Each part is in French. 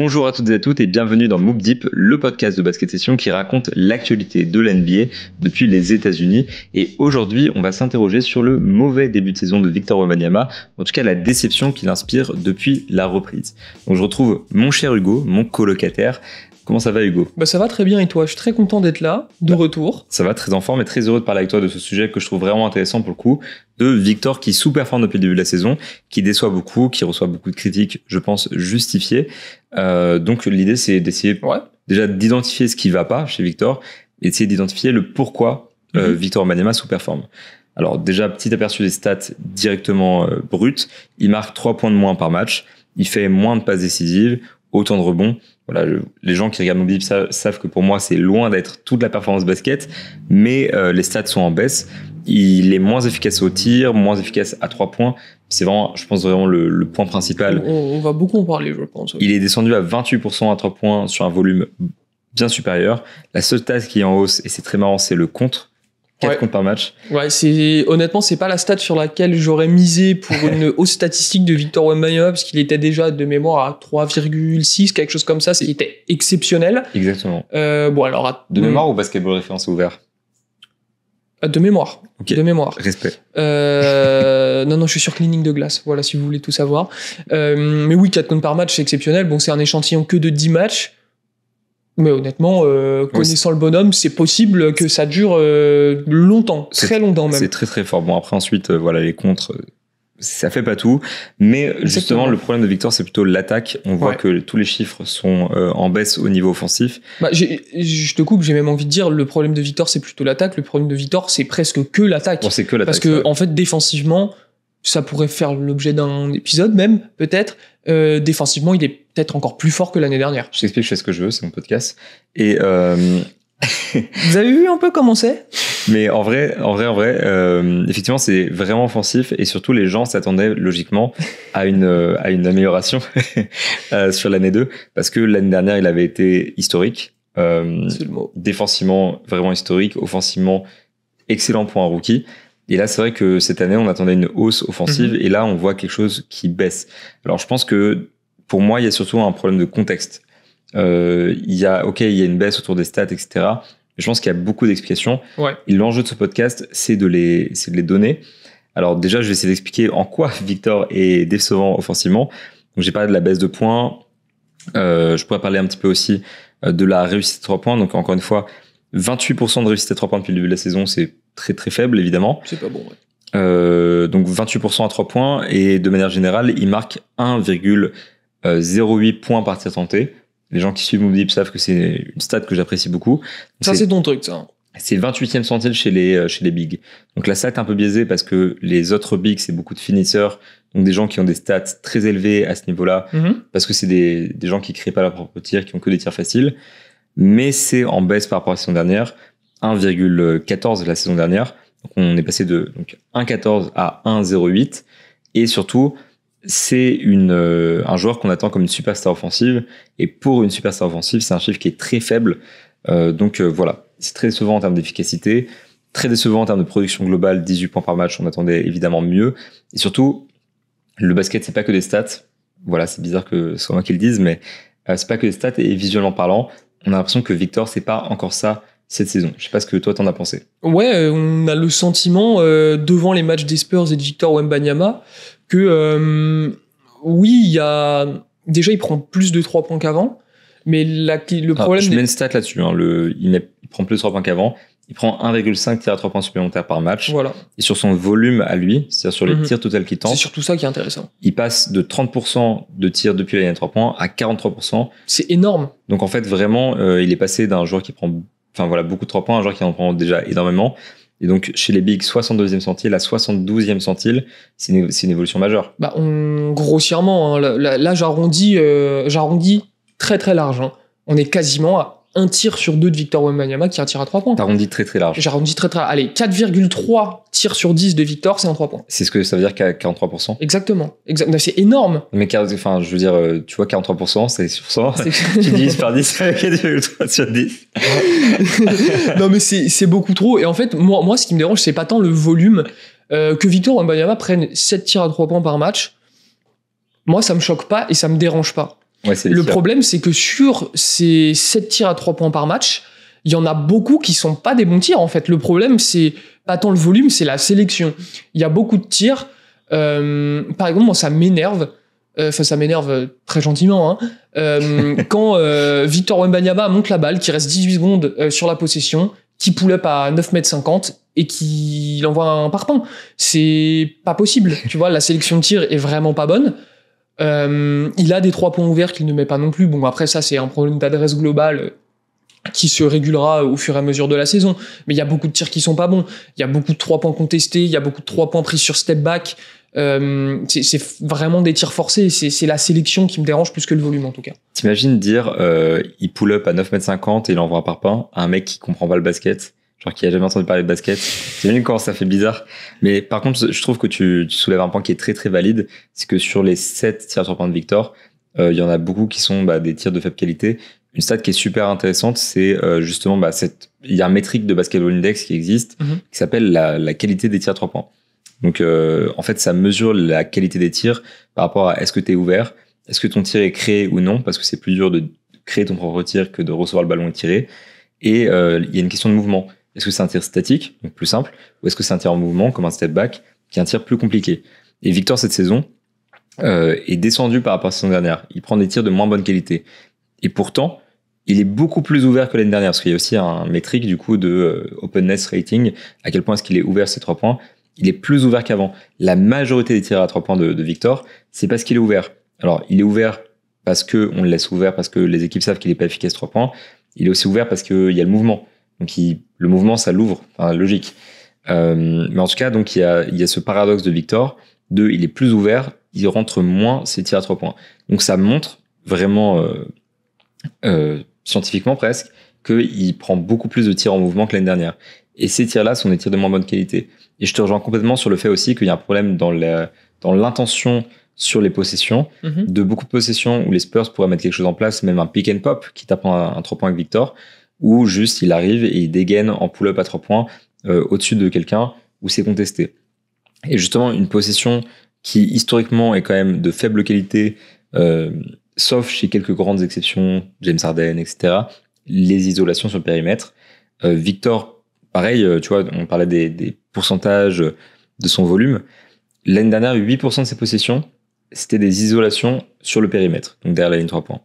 Bonjour à toutes et à toutes et bienvenue dans Moop Deep, le podcast de Basket Session qui raconte l'actualité de l'NBA depuis les États-Unis. Et aujourd'hui, on va s'interroger sur le mauvais début de saison de Victor Wembanyama, en tout cas la déception qu'il inspire depuis la reprise. Donc je retrouve mon cher Hugo, mon colocataire. Comment ça va Hugo ? Ça va très bien et toi ? Je suis très content d'être là, de retour. Ça va, très en forme et très heureux de parler avec toi de ce sujet que je trouve vraiment intéressant pour le coup, de Victor qui sous-performe depuis le début de la saison, qui déçoit beaucoup, qui reçoit beaucoup de critiques, je pense, justifiées. Donc l'idée c'est d'essayer déjà d'identifier ce qui va pas chez Victor et d'essayer d'identifier le pourquoi Victor Wembanyama sous-performe. Alors déjà, petit aperçu des stats directement brutes, il marque 3 points de moins par match, il fait moins de passes décisives, autant de rebonds. Voilà, les gens qui regardent Moop savent que pour moi c'est loin d'être toute la performance basket, mais les stats sont en baisse. Il est moins efficace au tir, moins efficace à 3 points. C'est vraiment, je pense vraiment le point principal. On va beaucoup en parler, je pense. Il est descendu à 28% à 3 points sur un volume bien supérieur. La seule stat qui est en hausse, et c'est très marrant, c'est le contre. 4 comptes par match. Ouais, honnêtement, c'est pas la stat sur laquelle j'aurais misé pour une hausse statistique de Victor Wembanyama, parce qu'il était déjà de mémoire à 3,6, quelque chose comme ça, c'était exceptionnel. Exactement. De mémoire ou basketball référence ouvert ? De mémoire. Okay. De mémoire. Respect. Non, je suis sur cleaning de glace. Voilà, si vous voulez tout savoir. Mais oui, 4 comptes par match, c'est exceptionnel. Bon, c'est un échantillon que de 10 matchs. Mais honnêtement, connaissant le bonhomme, c'est possible que ça dure longtemps, très longtemps même. C'est très très fort. Bon, après ensuite, les contres, ça fait pas tout. Mais justement, le problème de Victor, c'est plutôt l'attaque. On voit que tous les chiffres sont en baisse au niveau offensif. Je te coupe, j'ai même envie de dire, le problème de Victor, c'est plutôt l'attaque. Le problème de Victor, c'est presque que l'attaque. Bon, c'est que l'attaque. Parce que, en fait, défensivement, ça pourrait faire l'objet d'un épisode même, peut-être. Défensivement, il est peut-être encore plus fort que l'année dernière. Je t'explique, je fais ce que je veux, c'est mon podcast. Et vous avez vu un peu comment c'est ? Mais en vrai, effectivement, c'est vraiment offensif et surtout les gens s'attendaient logiquement à une amélioration sur l'année 2 parce que l'année dernière, il avait été historique. C'est le mot. Défensivement, vraiment historique. Offensivement, excellent pour un rookie. Et là, c'est vrai que cette année, on attendait une hausse offensive et là, on voit quelque chose qui baisse. Alors, je pense que pour moi, il y a surtout un problème de contexte. Il y a une baisse autour des stats, etc. Mais je pense qu'il y a beaucoup d'explications. Ouais. Et l'enjeu de ce podcast, c'est de les donner. Alors déjà, je vais essayer d'expliquer en quoi Victor est décevant offensivement. Donc, j'ai parlé de la baisse de points. Je pourrais parler un petit peu aussi de la réussite à 3 points. Donc, encore une fois, 28% de réussite à 3 points depuis le début de la saison, c'est très très faible, évidemment. C'est pas bon, ouais. Donc 28% à 3 points. Et de manière générale, il marque 1,08 points par tir tenté. Les gens qui suivent Moop Deep savent que c'est une stat que j'apprécie beaucoup. Ça, c'est ton truc, ça. C'est 28e centile chez les bigs. Donc la stat est un peu biaisée parce que les autres bigs, c'est beaucoup de finisseurs. Donc des gens qui ont des stats très élevées à ce niveau-là. Parce que c'est des gens qui créent pas leur propre tir, qui ont que des tirs faciles. Mais c'est en baisse par rapport à la saison dernière. 1,14 la saison dernière. Donc on est passé de 1,14 à 1,08. Et surtout, c'est un joueur qu'on attend comme une superstar offensive. Et pour une superstar offensive, c'est un chiffre qui est très faible. Voilà, c'est très décevant en termes d'efficacité. Très décevant en termes de production globale, 18 points par match. On attendait évidemment mieux. Et surtout, le basket, c'est pas que des stats. Voilà, c'est bizarre que ce soit moi qui le dise, mais c'est pas que des stats. Et visuellement parlant, on a l'impression que Victor, c'est pas encore ça cette saison. Je sais pas ce que toi t'en as pensé. Ouais, on a le sentiment devant les matchs des Spurs et de Victor Wembanyama que oui, il prend plus de 3 points qu'avant, mais le problème... Je mets une stat là-dessus, hein. Il prend plus de 3 points qu'avant. Il prend 1,5 tirs à 3 points supplémentaires par match. Voilà. Et sur son volume à lui, c'est-à-dire sur les tirs total qu'il tente, c'est surtout ça qui est intéressant. Il passe de 30% de tirs depuis la ligne à 3 points à 43%. C'est énorme. Donc en fait, vraiment, il est passé d'un joueur qui prend beaucoup de 3 points à un joueur qui en prend déjà énormément. Et donc, chez les bigs, 62e centile à 72e centile, c'est une évolution majeure. Grossièrement, hein, là j'arrondis très très large. Hein. On est quasiment à 1 tir sur 2 de Victor Wembanyama qui est un tir à 3 points. T'arrondis très très large. J'arrondis très très large. Allez, 4,3 tirs sur 10 de Victor, c'est un 3 points. C'est ce que ça veut dire qu'à 43%. Exactement. C'est énorme. Mais je veux dire, tu vois, 43%, c'est sur 100. Tu divises par 10, 4,3 sur 10. Non, mais c'est beaucoup trop. Et en fait, moi, ce qui me dérange, c'est pas tant le volume. Que Victor Wembanyama prenne 7 tirs à 3 points par match. Moi, ça me choque pas et ça me dérange pas. Le problème, c'est que sur ces 7 tirs à 3 points par match, il y en a beaucoup qui sont pas des bons tirs, en fait. Le problème, c'est pas tant le volume, c'est la sélection. Il y a beaucoup de tirs. Par exemple, moi, ça m'énerve. Enfin, ça m'énerve très gentiment. Quand Victor Wembanyama monte la balle, qu'il reste 18 secondes sur la possession, qui pull-up à 9,50 m et qui l'envoie un parpaing. C'est pas possible. Tu vois, la sélection de tir est vraiment pas bonne. Il a des 3 points ouverts qu'il ne met pas non plus. Bon, après, ça, c'est un problème d'adresse globale qui se régulera au fur et à mesure de la saison. Mais il y a beaucoup de tirs qui sont pas bons. Il y a beaucoup de 3 points contestés. Il y a beaucoup de 3 points pris sur step back. C'est vraiment des tirs forcés. C'est la sélection qui me dérange plus que le volume, en tout cas. T'imagines dire, il pull up à 9,50 m et il envoie un parpaing à un mec qui comprend pas le basket, genre qui a jamais entendu parler de basket. T'imagines comment ça fait bizarre. Mais par contre, je trouve que tu soulèves un point qui est très très valide. C'est que sur les 7 tirs à 3 points de Victor, il y en a beaucoup qui sont des tirs de faible qualité. Une stat qui est super intéressante, c'est justement, il y a un métrique de Basketball Index qui existe, qui s'appelle la qualité des tirs à 3 points. Donc, en fait, ça mesure la qualité des tirs par rapport à est-ce que tu es ouvert, est-ce que ton tir est créé ou non, parce que c'est plus dur de créer ton propre tir que de recevoir le ballon et tirer. Et il y a une question de mouvement. Est-ce que c'est un tir statique, donc plus simple, ou est-ce que c'est un tir en mouvement, comme un step back, qui est un tir plus compliqué? Et Victor, cette saison, est descendu par rapport à la saison dernière. Il prend des tirs de moins bonne qualité. Et pourtant, il est beaucoup plus ouvert que l'année dernière, parce qu'il y a aussi un métrique du coup de openness rating, à quel point est-ce qu'il est ouvert ces 3 points. Il est plus ouvert qu'avant. La majorité des tirs à 3 points de Victor, c'est parce qu'il est ouvert. Alors, il est ouvert parce que on le laisse ouvert, parce que les équipes savent qu'il est pas efficace 3 points. Il est aussi ouvert parce qu'il y a le mouvement. Donc, le mouvement, ça l'ouvre. Enfin, logique. Mais en tout cas, donc, il y a ce paradoxe de Victor. Il est plus ouvert, il rentre moins ses tirs à 3 points. Donc, ça montre vraiment, scientifiquement presque, qu'il prend beaucoup plus de tirs en mouvement que l'année dernière. Et ces tirs-là sont des tirs de moins bonne qualité. Et je te rejoins complètement sur le fait aussi qu'il y a un problème dans l'intention sur les possessions, de beaucoup de possessions où les Spurs pourraient mettre quelque chose en place, même un pick and pop qui tape un 3 points avec Victor, où juste il arrive et il dégaine en pull-up à 3 points au-dessus de quelqu'un où c'est contesté. Et justement, une possession qui historiquement est quand même de faible qualité, sauf chez quelques grandes exceptions, James Harden, etc., les isolations sur le périmètre. Victor, pareil, tu vois, on parlait des pourcentages de son volume. L'année dernière, 8% de ses possessions, c'était des isolations sur le périmètre, donc derrière la ligne 3 points.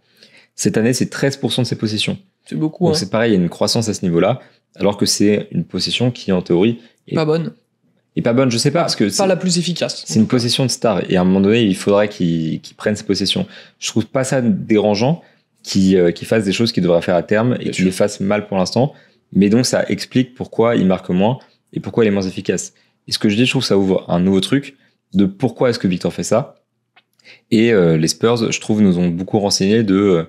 Cette année, c'est 13% de ses possessions. C'est beaucoup. Donc c'est pareil, il y a une croissance à ce niveau-là, alors que c'est une possession qui, en théorie, est pas bonne. Et pas bonne, je sais pas, parce que pas la plus efficace. C'est une possession de star, et à un moment donné, il faudrait qu'il prenne ses possessions. Je trouve pas ça dérangeant qu'il fasse des choses qu'il devrait faire à terme et qu'il les fasse mal pour l'instant. Mais donc, ça explique pourquoi il marque moins et pourquoi il est moins efficace. Et ce que je dis, je trouve que ça ouvre un nouveau truc de pourquoi est-ce que Victor fait ça. Et les Spurs, je trouve, nous ont beaucoup renseigné de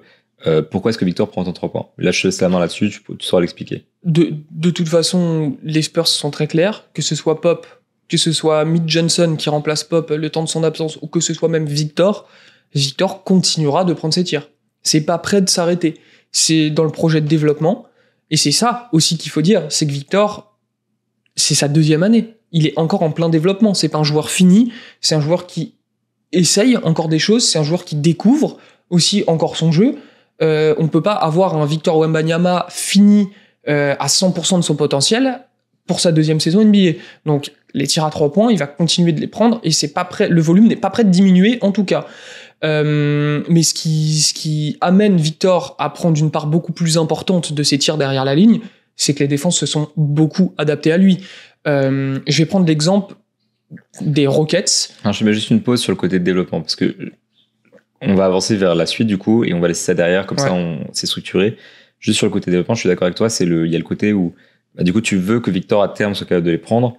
pourquoi est-ce que Victor prend autant de 3 points. Là, je te laisse la main là-dessus, tu sauras l'expliquer. De toute façon, les Spurs sont très clairs, que ce soit Pop, que ce soit Mitch Johnson qui remplace Pop le temps de son absence, ou que ce soit même Victor continuera de prendre ses tirs. C'est pas prêt de s'arrêter. C'est dans le projet de développement. Et c'est ça aussi qu'il faut dire, c'est que Victor, c'est sa 2e année. Il est encore en plein développement. C'est pas un joueur fini, c'est un joueur qui essaye encore des choses, c'est un joueur qui découvre aussi encore son jeu. On peut pas avoir un Victor Wembanyama fini à 100% de son potentiel pour sa 2e saison NBA. Donc les tirs à 3 points, il va continuer de les prendre et c'est pas prêt, le volume n'est pas prêt de diminuer en tout cas. Mais ce qui amène Victor à prendre une part beaucoup plus importante de ses tirs derrière la ligne, c'est que les défenses se sont beaucoup adaptées à lui. Je vais prendre l'exemple des Rockets. Alors, je mets juste une pause sur le côté de développement parce que on va avancer vers la suite du coup et on va laisser ça derrière comme ça on s'est structuré. Juste sur le côté développement, je suis d'accord avec toi, il y a le côté où du coup tu veux que Victor à terme soit capable de les prendre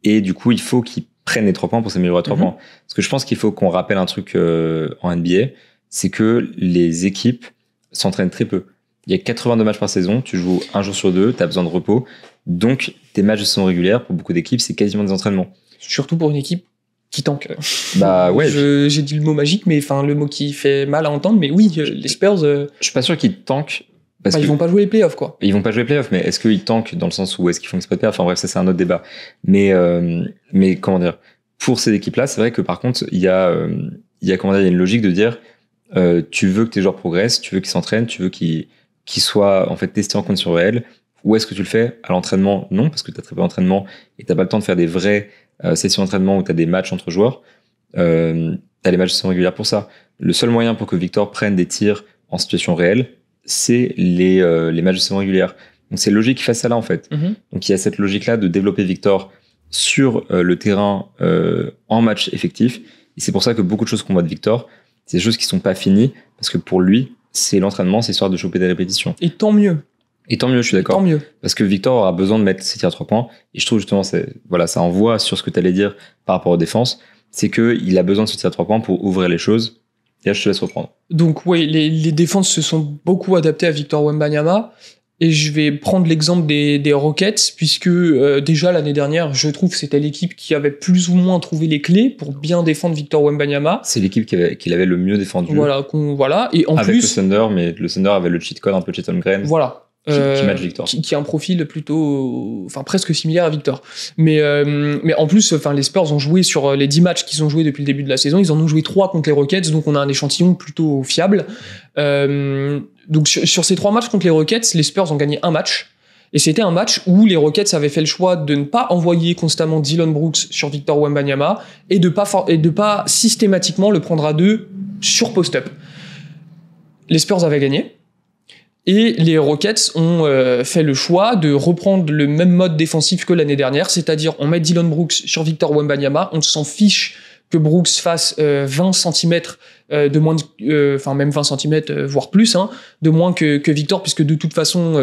et du coup il faut qu'il prenne les 3 points pour s'améliorer à 3 points. Parce que je pense qu'il faut qu'on rappelle un truc en NBA, c'est que les équipes s'entraînent très peu. Il y a 82 matchs par saison, tu joues un jour sur 2, tu as besoin de repos. Donc tes matchs de saison régulière, pour beaucoup d'équipes, c'est quasiment des entraînements. Surtout pour une équipe qui tank. Bah ouais. J'ai dit le mot magique, mais enfin le mot qui fait mal à entendre, mais oui, les Spurs... Je suis pas sûr qu'ils tankent. Ils vont pas jouer les playoffs, quoi. Ils vont pas jouer les playoffs, mais est-ce qu'ils tankent dans le sens où est-ce qu'ils font exprès de perdre? Enfin bref, ça c'est un autre débat. Mais comment dire, pour ces équipes-là, c'est vrai que par contre, il y a une logique de dire tu veux que tes joueurs progressent, tu veux qu'ils s'entraînent, tu veux qu'ils soient en fait testés en conditions réelles. Où est-ce que tu le fais? À l'entraînement, non, parce que tu as très peu d'entraînement et tu n'as pas le temps de faire des vraies sessions d'entraînement où tu as des matchs entre joueurs. Tu as les matchs de saison régulière pour ça. Le seul moyen pour que Victor prenne des tirs en situation réelle, c'est les matchs de saison régulière. Donc c'est logique qu'il fasse ça là en fait. Donc il y a cette logique-là de développer Victor sur le terrain en match effectif. Et c'est pour ça que beaucoup de choses qu'on voit de Victor, c'est des choses qui sont pas finies, parce que pour lui, c'est l'entraînement, c'est histoire de choper des répétitions. Et tant mieux. Et tant mieux, je suis d'accord. Tant mieux. Parce que Victor aura besoin de mettre ses tirs à 3 points. Et je trouve justement, ça envoie sur ce que tu allais dire par rapport aux défenses. C'est qu'il a besoin de ce tir à 3 points pour ouvrir les choses. Et là, je te laisse reprendre. Donc, oui, les défenses se sont beaucoup adaptées à Victor Wembanyama. Et je vais prendre l'exemple des Rockets, puisque déjà l'année dernière, je trouve que c'était l'équipe qui avait plus ou moins trouvé les clés pour bien défendre Victor Wembanyama. C'est l'équipe qui l'avait le mieux défendu. Voilà. Et en avec plus, le Thunder, mais le Thunder avait le cheat code un peu Chet Holmgren. Voilà. Qui match Victor. Qui a un profil plutôt, enfin presque similaire à Victor. Mais en plus, enfin les Spurs ont joué sur les 10 matchs qu'ils ont joué depuis le début de la saison, ils en ont joué 3 contre les Rockets, donc on a un échantillon plutôt fiable. Donc sur ces 3 matchs contre les Rockets, les Spurs ont gagné un match. Et c'était un match où les Rockets avaient fait le choix de ne pas envoyer constamment Dillon Brooks sur Victor Wembanyama et de pas systématiquement le prendre à 2 sur post-up. Les Spurs avaient gagné. Et les Rockets ont fait le choix de reprendre le même mode défensif que l'année dernière, c'est-à-dire on met Dillon Brooks sur Victor Wembanyama, on s'en fiche que Brooks fasse 20 cm de moins, enfin même 20 cm voire plus, de moins que Victor, puisque de toute façon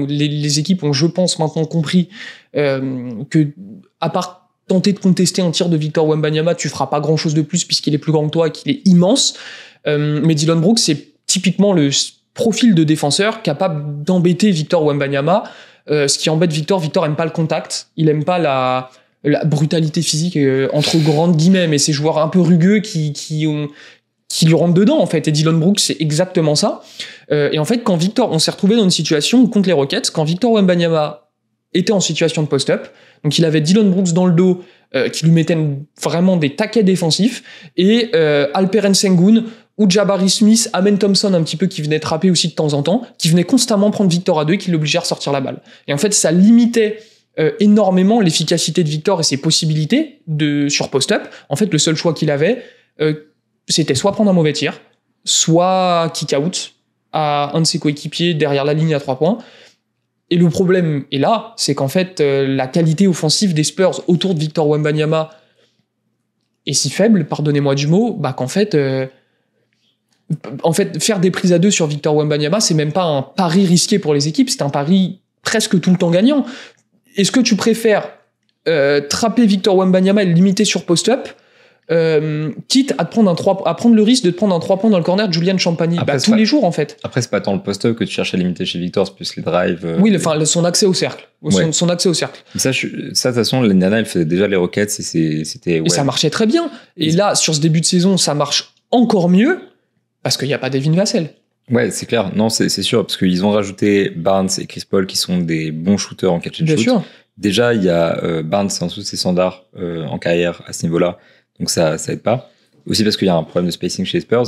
les équipes ont, je pense, maintenant compris que à part tenter de contester un tir de Victor Wembanyama, tu feras pas grand-chose de plus puisqu'il est plus grand que toi et qu'il est immense. Mais Dillon Brooks, c'est typiquement le profil de défenseur capable d'embêter Victor Wembanyama. Ce qui embête Victor aime pas le contact, il aime pas la brutalité physique entre grandes guillemets, mais ces joueurs un peu rugueux qui lui rentrent dedans en fait. Et Dillon Brooks, c'est exactement ça. Et en fait, on s'est retrouvé dans une situation contre les Rockets, quand Victor Wembanyama était en situation de post-up, donc il avait Dillon Brooks dans le dos, qui lui mettait vraiment des taquets défensifs, et Alperen Sengun ou Jabari Smith, Amen Thompson un petit peu, qui venait trapper aussi de temps en temps, qui venait constamment prendre Victor à 2 et qui l'obligeait à ressortir la balle. Et en fait, ça limitait énormément l'efficacité de Victor et ses possibilités sur post-up. En fait, le seul choix qu'il avait, c'était soit prendre un mauvais tir, soit kick-out à un de ses coéquipiers derrière la ligne à 3 points. Et le problème est là, c'est qu'en fait, la qualité offensive des Spurs autour de Victor Wembanyama est si faible, pardonnez-moi du mot, qu'en fait, faire des prises à 2 sur Victor Wembanyama, c'est même pas un pari risqué pour les équipes, c'est un pari presque tout le temps gagnant. Est-ce que tu préfères trapper Victor Wembanyama et le limiter sur post-up, quitte à prendre le risque de te prendre un 3 points dans le corner de Julian Champagny tous les jours en fait. Après, c'est pas tant le post-up que tu cherches à limiter chez Victor, c'est plus les drives. Oui, son accès au cercle. Son accès au cercle. Ça, de toute façon, l'année dernière, il faisait déjà les Rockets et c'était. Ouais. Et ça marchait très bien. Et là, sur ce début de saison, ça marche encore mieux parce qu'il n'y a pas Devin Vassell. Ouais, c'est clair. Non, c'est sûr, parce qu'ils ont rajouté Barnes et Chris Paul qui sont des bons shooters en catch and shoot. Bien sûr. Déjà, il y a Barnes en dessous de ses standards en carrière à ce niveau-là. Donc ça aide pas. Aussi parce qu'il y a un problème de spacing chez les Spurs.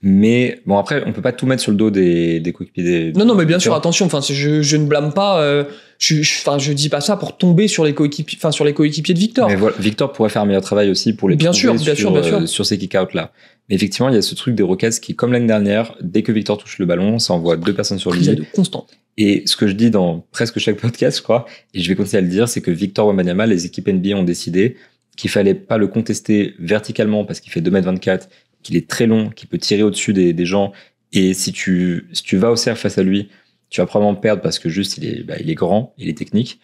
Mais bon, après, on peut pas tout mettre sur le dos des coéquipiers. Non, mais bien sûr, attention. Enfin, je ne blâme pas. Je dis pas ça pour tomber sur les coéquipiers de Victor. Mais voilà, Victor pourrait faire un meilleur travail aussi pour les bien trouver sûr. sur ces kick-outs là. Mais effectivement, il y a ce truc des Rockets qui, comme l'année dernière, dès que Victor touche le ballon, ça envoie 2 personnes sur lui. Constant. Et ce que je dis dans presque chaque podcast, je crois, et je vais continuer à le dire, c'est que Victor Wembanyama, les équipes NBA ont décidé qu'il fallait pas le contester verticalement parce qu'il fait 2m24, qu'il est très long, qu'il peut tirer au-dessus des gens. Et si tu vas au cercle face à lui, tu vas probablement perdre parce que juste il est grand, il est technique.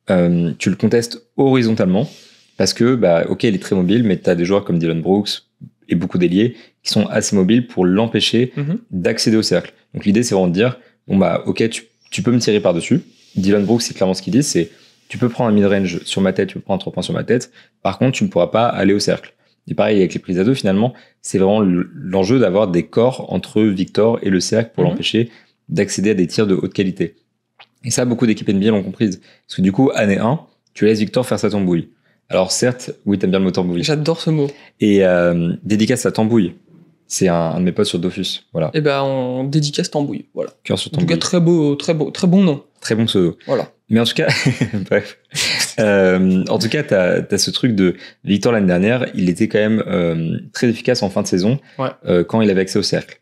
Tu le contestes horizontalement parce que, ok, il est très mobile, mais tu as des joueurs comme Dillon Brooks et beaucoup d'ailiers qui sont assez mobiles pour l'empêcher d'accéder au cercle. Donc l'idée, c'est vraiment de dire, ok, tu peux me tirer par-dessus. Dillon Brooks, c'est clairement ce qu'il dit, c'est tu peux prendre un mid-range sur ma tête, tu peux prendre un 3 points sur ma tête. Par contre, tu ne pourras pas aller au cercle. Et pareil, avec les prises à 2, finalement, c'est vraiment l'enjeu d'avoir des corps entre Victor et le cercle pour l'empêcher d'accéder à des tirs de haute qualité. Et ça, beaucoup d'équipes NBA l'ont comprise. Parce que du coup, année 1, tu laisses Victor faire sa tambouille. Alors certes, oui, t'aimes bien le mot tambouille. J'adore ce mot. Et dédicace à tambouille. C'est un de mes potes sur Dofus, voilà. Et ben, on dédicace Tambouille, voilà. Cœur sur En tout cas, très bon nom. Très bon pseudo. Voilà. Mais en tout cas, bref. En tout cas, t'as ce truc de Victor l'année dernière, il était quand même très efficace en fin de saison quand il avait accès au cercle.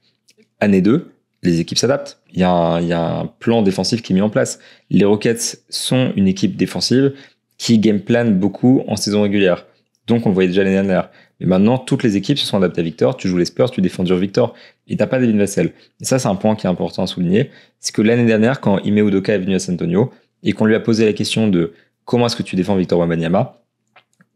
Année 2, les équipes s'adaptent. Il y a un plan défensif qui est mis en place. Les Rockets sont une équipe défensive qui game plan beaucoup en saison régulière. Donc, on le voyait déjà l'année dernière. Mais maintenant, toutes les équipes se sont adaptées à Victor. Tu joues les Spurs, tu défends dur Victor. Et t'as pas Devin Vassell. Et ça, c'est un point qui est important à souligner. C'est que l'année dernière, quand Ime Udoka est venu à San Antonio et qu'on lui a posé la question de comment est-ce que tu défends Victor Wembanyama,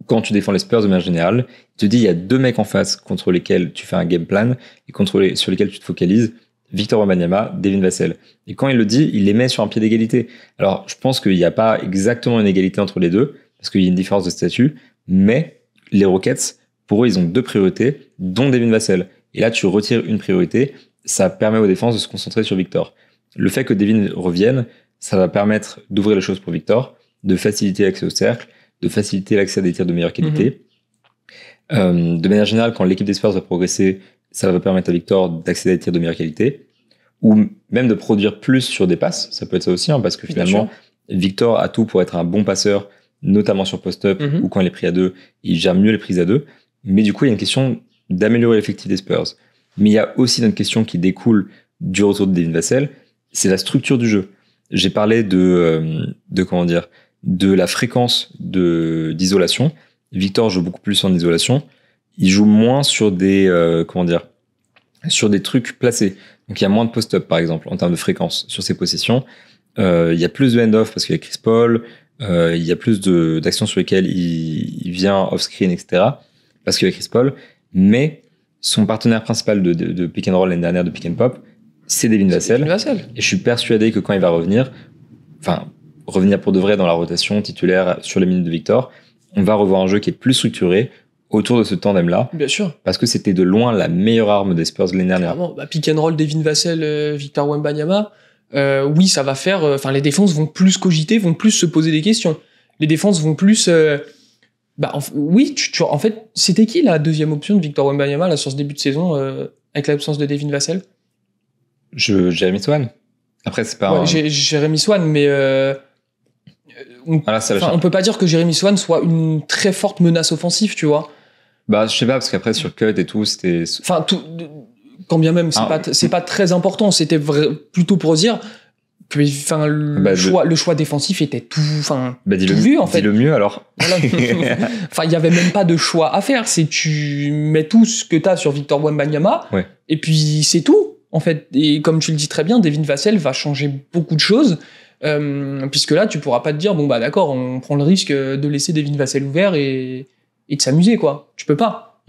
quand tu défends les Spurs de manière générale, il te dit il y a 2 mecs en face contre lesquels tu fais un game plan et sur lesquels tu te focalises. Victor Wembanyama, Devin Vassell. Et quand il le dit, il les met sur un pied d'égalité. Alors, je pense qu'il n'y a pas exactement une égalité entre les deux, parce qu'il y a une différence de statut, mais les Rockets, pour eux, ils ont 2 priorités, dont Devin Vassell. Et là, tu retires une priorité, ça permet aux défenses de se concentrer sur Victor. Le fait que Devin revienne, ça va permettre d'ouvrir les choses pour Victor, de faciliter l'accès au cercle, de faciliter l'accès à des tirs de meilleure qualité. De manière générale, quand l'équipe des Spurs va progresser, ça va permettre à Victor d'accéder à des tirs de meilleure qualité, ou même de produire plus sur des passes. Ça peut être ça aussi, parce que finalement, Victor a tout pour être un bon passeur, notamment sur post-up, ou quand il est pris à 2, il gère mieux les prises à 2. Mais du coup, il y a une question d'améliorer l'effectif des Spurs. Mais il y a aussi une question qui découle du retour de Devin Vassell, c'est la structure du jeu. J'ai parlé de la fréquence d'isolation. Victor joue beaucoup plus en isolation. Il joue moins sur des trucs placés. Donc il y a moins de post-up, par exemple, en termes de fréquence sur ses possessions. Il y a plus de hand-off parce qu'il y a Chris Paul. Il y a plus d'actions sur lesquelles il vient off-screen, etc. parce qu'il y a Chris Paul. Mais son partenaire principal de pick and roll l'année dernière, de pick and pop, c'est Devin Vassell. Et je suis persuadé que quand il va revenir pour de vrai dans la rotation titulaire sur les minutes de Victor, on va revoir un jeu qui est plus structuré autour de ce tandem-là. Bien sûr. Parce que c'était de loin la meilleure arme des Spurs l'année dernière. Pick and roll Devin Vassell, Victor Wembanyama, oui, ça va faire... les défenses vont plus cogiter, vont plus se poser des questions. Les défenses vont plus... oui, en fait, c'était qui la deuxième option de Victor Wembanyama là, sur ce début de saison avec l'absence de Devin Vassell? Jérémy Swan. Après, c'est pas... Jérémy Swan, mais... on peut pas dire que Jérémy Swan soit une très forte menace offensive, tu vois. Je sais pas, parce qu'après, sur cut et tout, c'était... Quand bien même, c'est pas très important. C'était plutôt pour dire... le choix défensif était tout vu, en fait. Dis le mieux, alors. Voilà. Il y avait même pas de choix à faire. C'est tu mets tout ce que t'as sur Victor Wembanyama, et puis c'est tout, en fait. Et comme tu le dis très bien, Devin Vassell va changer beaucoup de choses, puisque là, tu pourras pas te dire, d'accord, on prend le risque de laisser Devin Vassell ouvert et de s'amuser, quoi. Tu peux pas.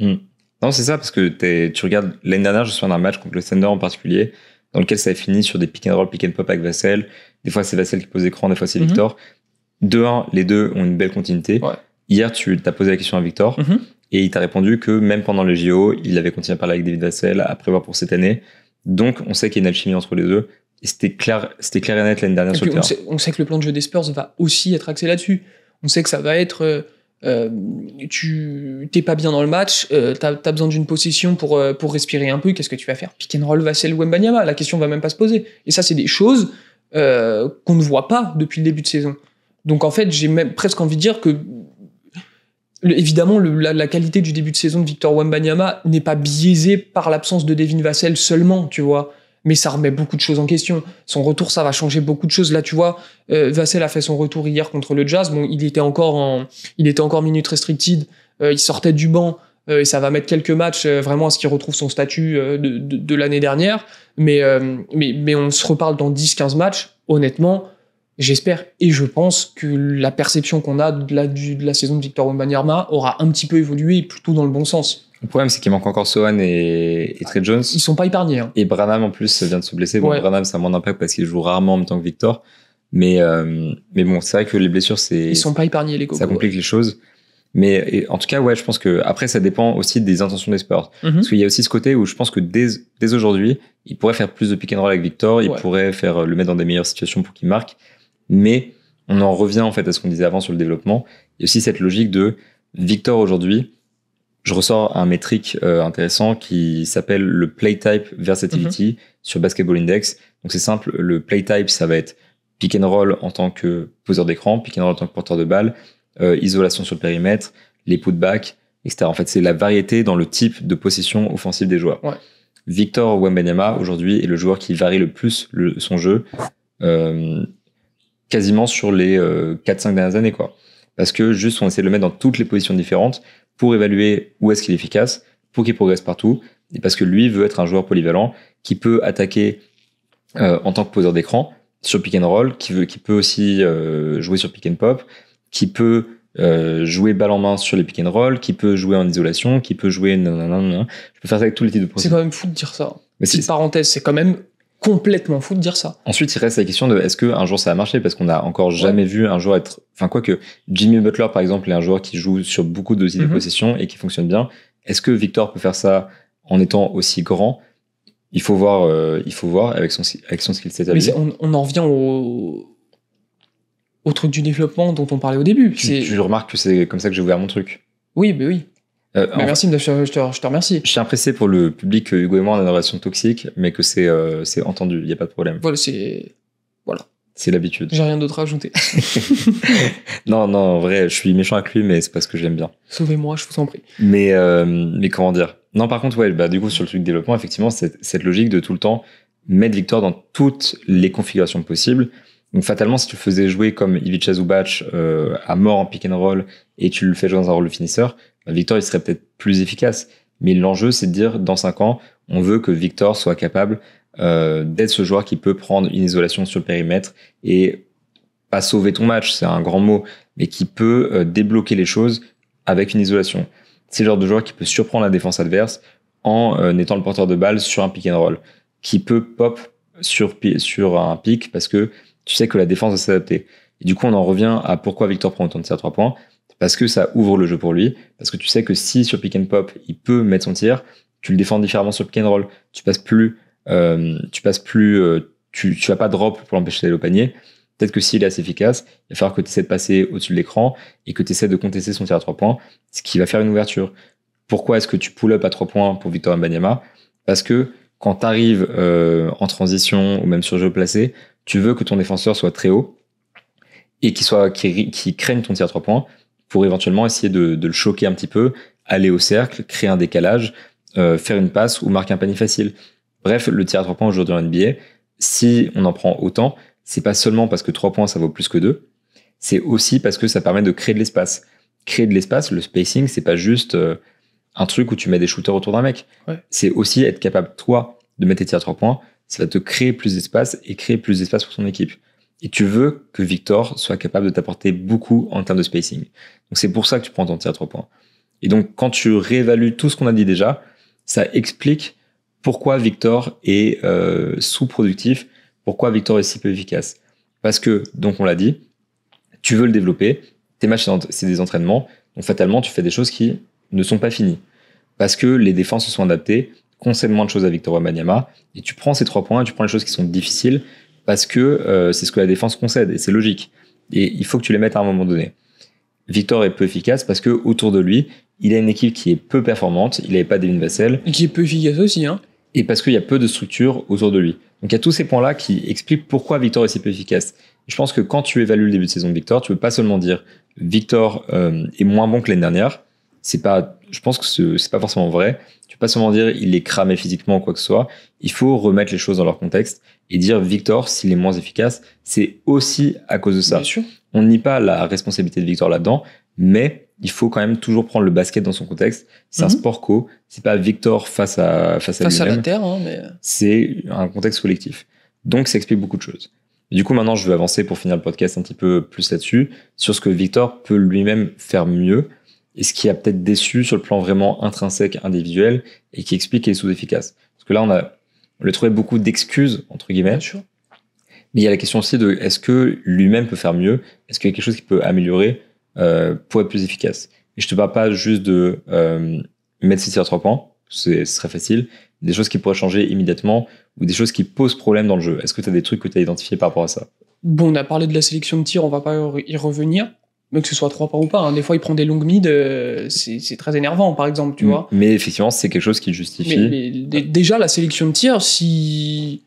Non, c'est ça, parce que tu regardes, l'année dernière, je suis dans un match contre le Thunder en particulier, dans lequel ça a fini sur des pick and roll, pick and pop avec Vassell. Des fois, c'est Vassell qui pose l'écran, des fois, c'est Victor. 2-1, les deux ont une belle continuité. Ouais. Hier, tu t'as posé la question à Victor, et il t'a répondu que même pendant les JO, il avait continué à parler avec David Vassell, à prévoir pour cette année. Donc, on sait qu'il y a une alchimie entre les deux. Et c'était clair et net l'année dernière sur le terrain. On sait que le plan de jeu des Spurs va aussi être axé là-dessus. On sait que ça va être... tu t'es pas bien dans le match, t'as besoin d'une possession pour respirer un peu, qu'est-ce que tu vas faire? Pick and roll Vassell Wembanyama, la question va même pas se poser. Et ça, c'est des choses qu'on ne voit pas depuis le début de saison. Donc en fait, j'ai même presque envie de dire que évidemment, la qualité du début de saison de Victor Wembanyama n'est pas biaisée par l'absence de Devin Vassell seulement, tu vois. Mais ça remet beaucoup de choses en question. Son retour, ça va changer beaucoup de choses. Là, tu vois, Vassell a fait son retour hier contre le Jazz. Bon, il était encore minute restricted. Il sortait du banc. Et ça va mettre quelques matchs vraiment à ce qu'il retrouve son statut de l'année dernière. Mais on se reparle dans 10-15 matchs. Honnêtement, j'espère et je pense que la perception qu'on a de la saison de Victor Wembanyama aura un petit peu évolué plutôt dans le bon sens. Le problème, c'est qu'il manque encore Sohan et Trey Jones. Ils sont pas épargnés. Et Branham, en plus, vient de se blesser. Bon, Branham, ça a moins d'impact parce qu'il joue rarement en même temps que Victor. Mais bon, c'est vrai que les blessures, ils sont pas épargnés, les gogos. Ça complique les choses. Mais en tout cas, je pense que après, ça dépend aussi des intentions des Spurs. Parce qu'il y a aussi ce côté où je pense que dès aujourd'hui, il pourrait faire plus de pick and roll avec Victor. Il pourrait le mettre dans des meilleures situations pour qu'il marque. Mais on en revient, en fait, à ce qu'on disait avant sur le développement. Il y a aussi cette logique de Victor aujourd'hui. je ressors un métrique intéressant qui s'appelle le Play Type Versatility sur Basketball Index. Donc c'est simple, le Play Type, ça va être pick and roll en tant que poseur d'écran, pick and roll en tant que porteur de balle, isolation sur le périmètre, les putbacks, etc. En fait, c'est la variété dans le type de possession offensive des joueurs. Ouais. Victor Wembanyama, aujourd'hui, est le joueur qui varie le plus son jeu, quasiment sur les 4-5 dernières années, quoi. Parce que juste, on essaie de le mettre dans toutes les positions différentes pour évaluer où est-ce qu'il est efficace, pour qu'il progresse partout, et parce que lui veut être un joueur polyvalent qui peut attaquer en tant que poseur d'écran sur pick and roll, qui peut aussi jouer sur pick and pop, qui peut jouer balle en main sur les pick and roll, qui peut jouer en isolation, qui peut jouer je peux faire ça avec tous les types de procédures. C'est quand même fou de dire ça. Petite parenthèse, c'est quand même complètement fou de dire ça. Ensuite, il reste la question de est-ce qu'un jour ça a marché, parce qu'on n'a encore jamais vu un joueur être... Enfin, quoique Jimmy Butler, par exemple, est un joueur qui joue sur beaucoup de types de possession et qui fonctionne bien. Est-ce que Victor peut faire ça en étant aussi grand ? Il faut voir avec son skill set. Mais on en revient au truc du développement dont on parlait au début. Tu remarques que c'est comme ça que j'ai ouvert mon truc. Oui, mais oui. Merci, je te remercie. Je suis impressé pour le public que Hugo et moi on a une relation toxique, mais que c'est entendu, il n'y a pas de problème. Voilà. C'est l'habitude. J'ai rien d'autre à ajouter. non, en vrai, je suis méchant avec lui, mais c'est parce que je l'aime bien. Sauvez-moi, je vous en prie. Mais comment dire ? Non, par contre, du coup, sur le truc de développement, effectivement, cette logique de tout le temps mettre Victor dans toutes les configurations possibles. Donc, fatalement, si tu le faisais jouer comme Ivica Zubac à mort en pick and roll et tu le fais jouer dans un rôle de finisseur, Victor, il serait peut-être plus efficace. Mais l'enjeu, c'est de dire, dans 5 ans, on veut que Victor soit capable d'être ce joueur qui peut prendre une isolation sur le périmètre et pas sauver ton match, c'est un grand mot, mais qui peut débloquer les choses avec une isolation. C'est le genre de joueur qui peut surprendre la défense adverse en étant le porteur de balle sur un pick and roll, qui peut pop sur un pick parce que tu sais que la défense va s'adapter. Et du coup, on en revient à pourquoi Victor prend autant de tirs à 3 points, parce que ça ouvre le jeu pour lui, parce que tu sais que si sur pick and pop, il peut mettre son tir, tu le défends différemment sur pick and roll, tu vas pas drop pour l'empêcher d'aller au panier. Peut-être que s'il est assez efficace, il va falloir que tu essaies de passer au-dessus de l'écran et que tu essaies de contester son tir à 3 points, ce qui va faire une ouverture. Pourquoi est-ce que tu pull-up à 3 points pour Victor Wembanyama ? Parce que quand tu arrives en transition ou même sur jeu placé, tu veux que ton défenseur soit très haut et qu'il craigne ton tir à 3 points pour éventuellement essayer de le choquer un petit peu, aller au cercle, créer un décalage, faire une passe ou marquer un panier facile. Bref, le tir à 3 points aujourd'hui en NBA, si on en prend autant, c'est pas seulement parce que 3 points ça vaut plus que 2, c'est aussi parce que ça permet de créer de l'espace. Créer de l'espace, le spacing, c'est pas juste un truc où tu mets des shooters autour d'un mec. Ouais. C'est aussi être capable, toi, de mettre tes tirs à 3 points, ça va te créer plus d'espace et créer plus d'espace pour ton équipe. Et tu veux que Victor soit capable de t'apporter beaucoup en termes de spacing. Donc c'est pour ça que tu prends ton tir à 3 points. Et donc quand tu réévalues tout ce qu'on a dit déjà, ça explique pourquoi Victor est sous-productif, pourquoi Victor est si peu efficace. Parce que, donc on l'a dit, tu veux le développer, tes matchs c'est des entraînements, donc fatalement tu fais des choses qui ne sont pas finies. Parce que les défenses se sont adaptées, concèdent moins de choses à Victor Wembanyama, et tu prends ces 3 points et tu prends les choses qui sont difficiles, parce que c'est ce que la défense concède, et c'est logique. Et il faut que tu les mettes à un moment donné. Victor est peu efficace parce que autour de lui, il a une équipe qui est peu performante, il n'avait pas Devin Vassell. Et qui est peu efficace aussi, hein. Et parce qu'il y a peu de structure autour de lui. Donc il y a tous ces points-là qui expliquent pourquoi Victor est si peu efficace. Et je pense que quand tu évalues le début de saison de Victor, tu ne peux pas seulement dire Victor est moins bon que l'année dernière. Je pense que c'est pas forcément vrai. Tu peux pas seulement dire il est cramé physiquement ou quoi que ce soit. Il faut remettre les choses dans leur contexte et dire Victor, s'il est moins efficace, c'est aussi à cause de ça. Bien sûr. On nie pas la responsabilité de Victor là-dedans, mais il faut quand même toujours prendre le basket dans son contexte. C'est un sport co, c'est pas Victor face à lui-même. À la terre, hein, mais... C'est un contexte collectif. Donc ça explique beaucoup de choses. Et du coup, maintenant, je vais avancer pour finir le podcast un petit peu plus là-dessus, sur ce que Victor peut lui-même faire mieux, et ce qui a peut-être déçu sur le plan vraiment intrinsèque, individuel, et qui explique qu'il est sous-efficace. Parce que là, on a trouvé beaucoup d'excuses, entre guillemets. Bien sûr. Mais il y a la question aussi de est-ce que lui-même peut faire mieux ? Est-ce qu'il y a quelque chose qu'il peut améliorer pour être plus efficace ? Et je te parle pas juste de mettre ses tirs à 3 points, ce serait facile, des choses qui pourraient changer immédiatement ou des choses qui posent problème dans le jeu. Est-ce que tu as des trucs que tu as identifiés par rapport à ça ? Bon, on a parlé de la sélection de tirs, on va pas y revenir. Mais que ce soit 3 points ou pas, hein. Des fois il prend des longues mid, c'est très énervant par exemple, tu vois. Mais effectivement, c'est quelque chose qui justifie. Mais déjà, la sélection de tir, si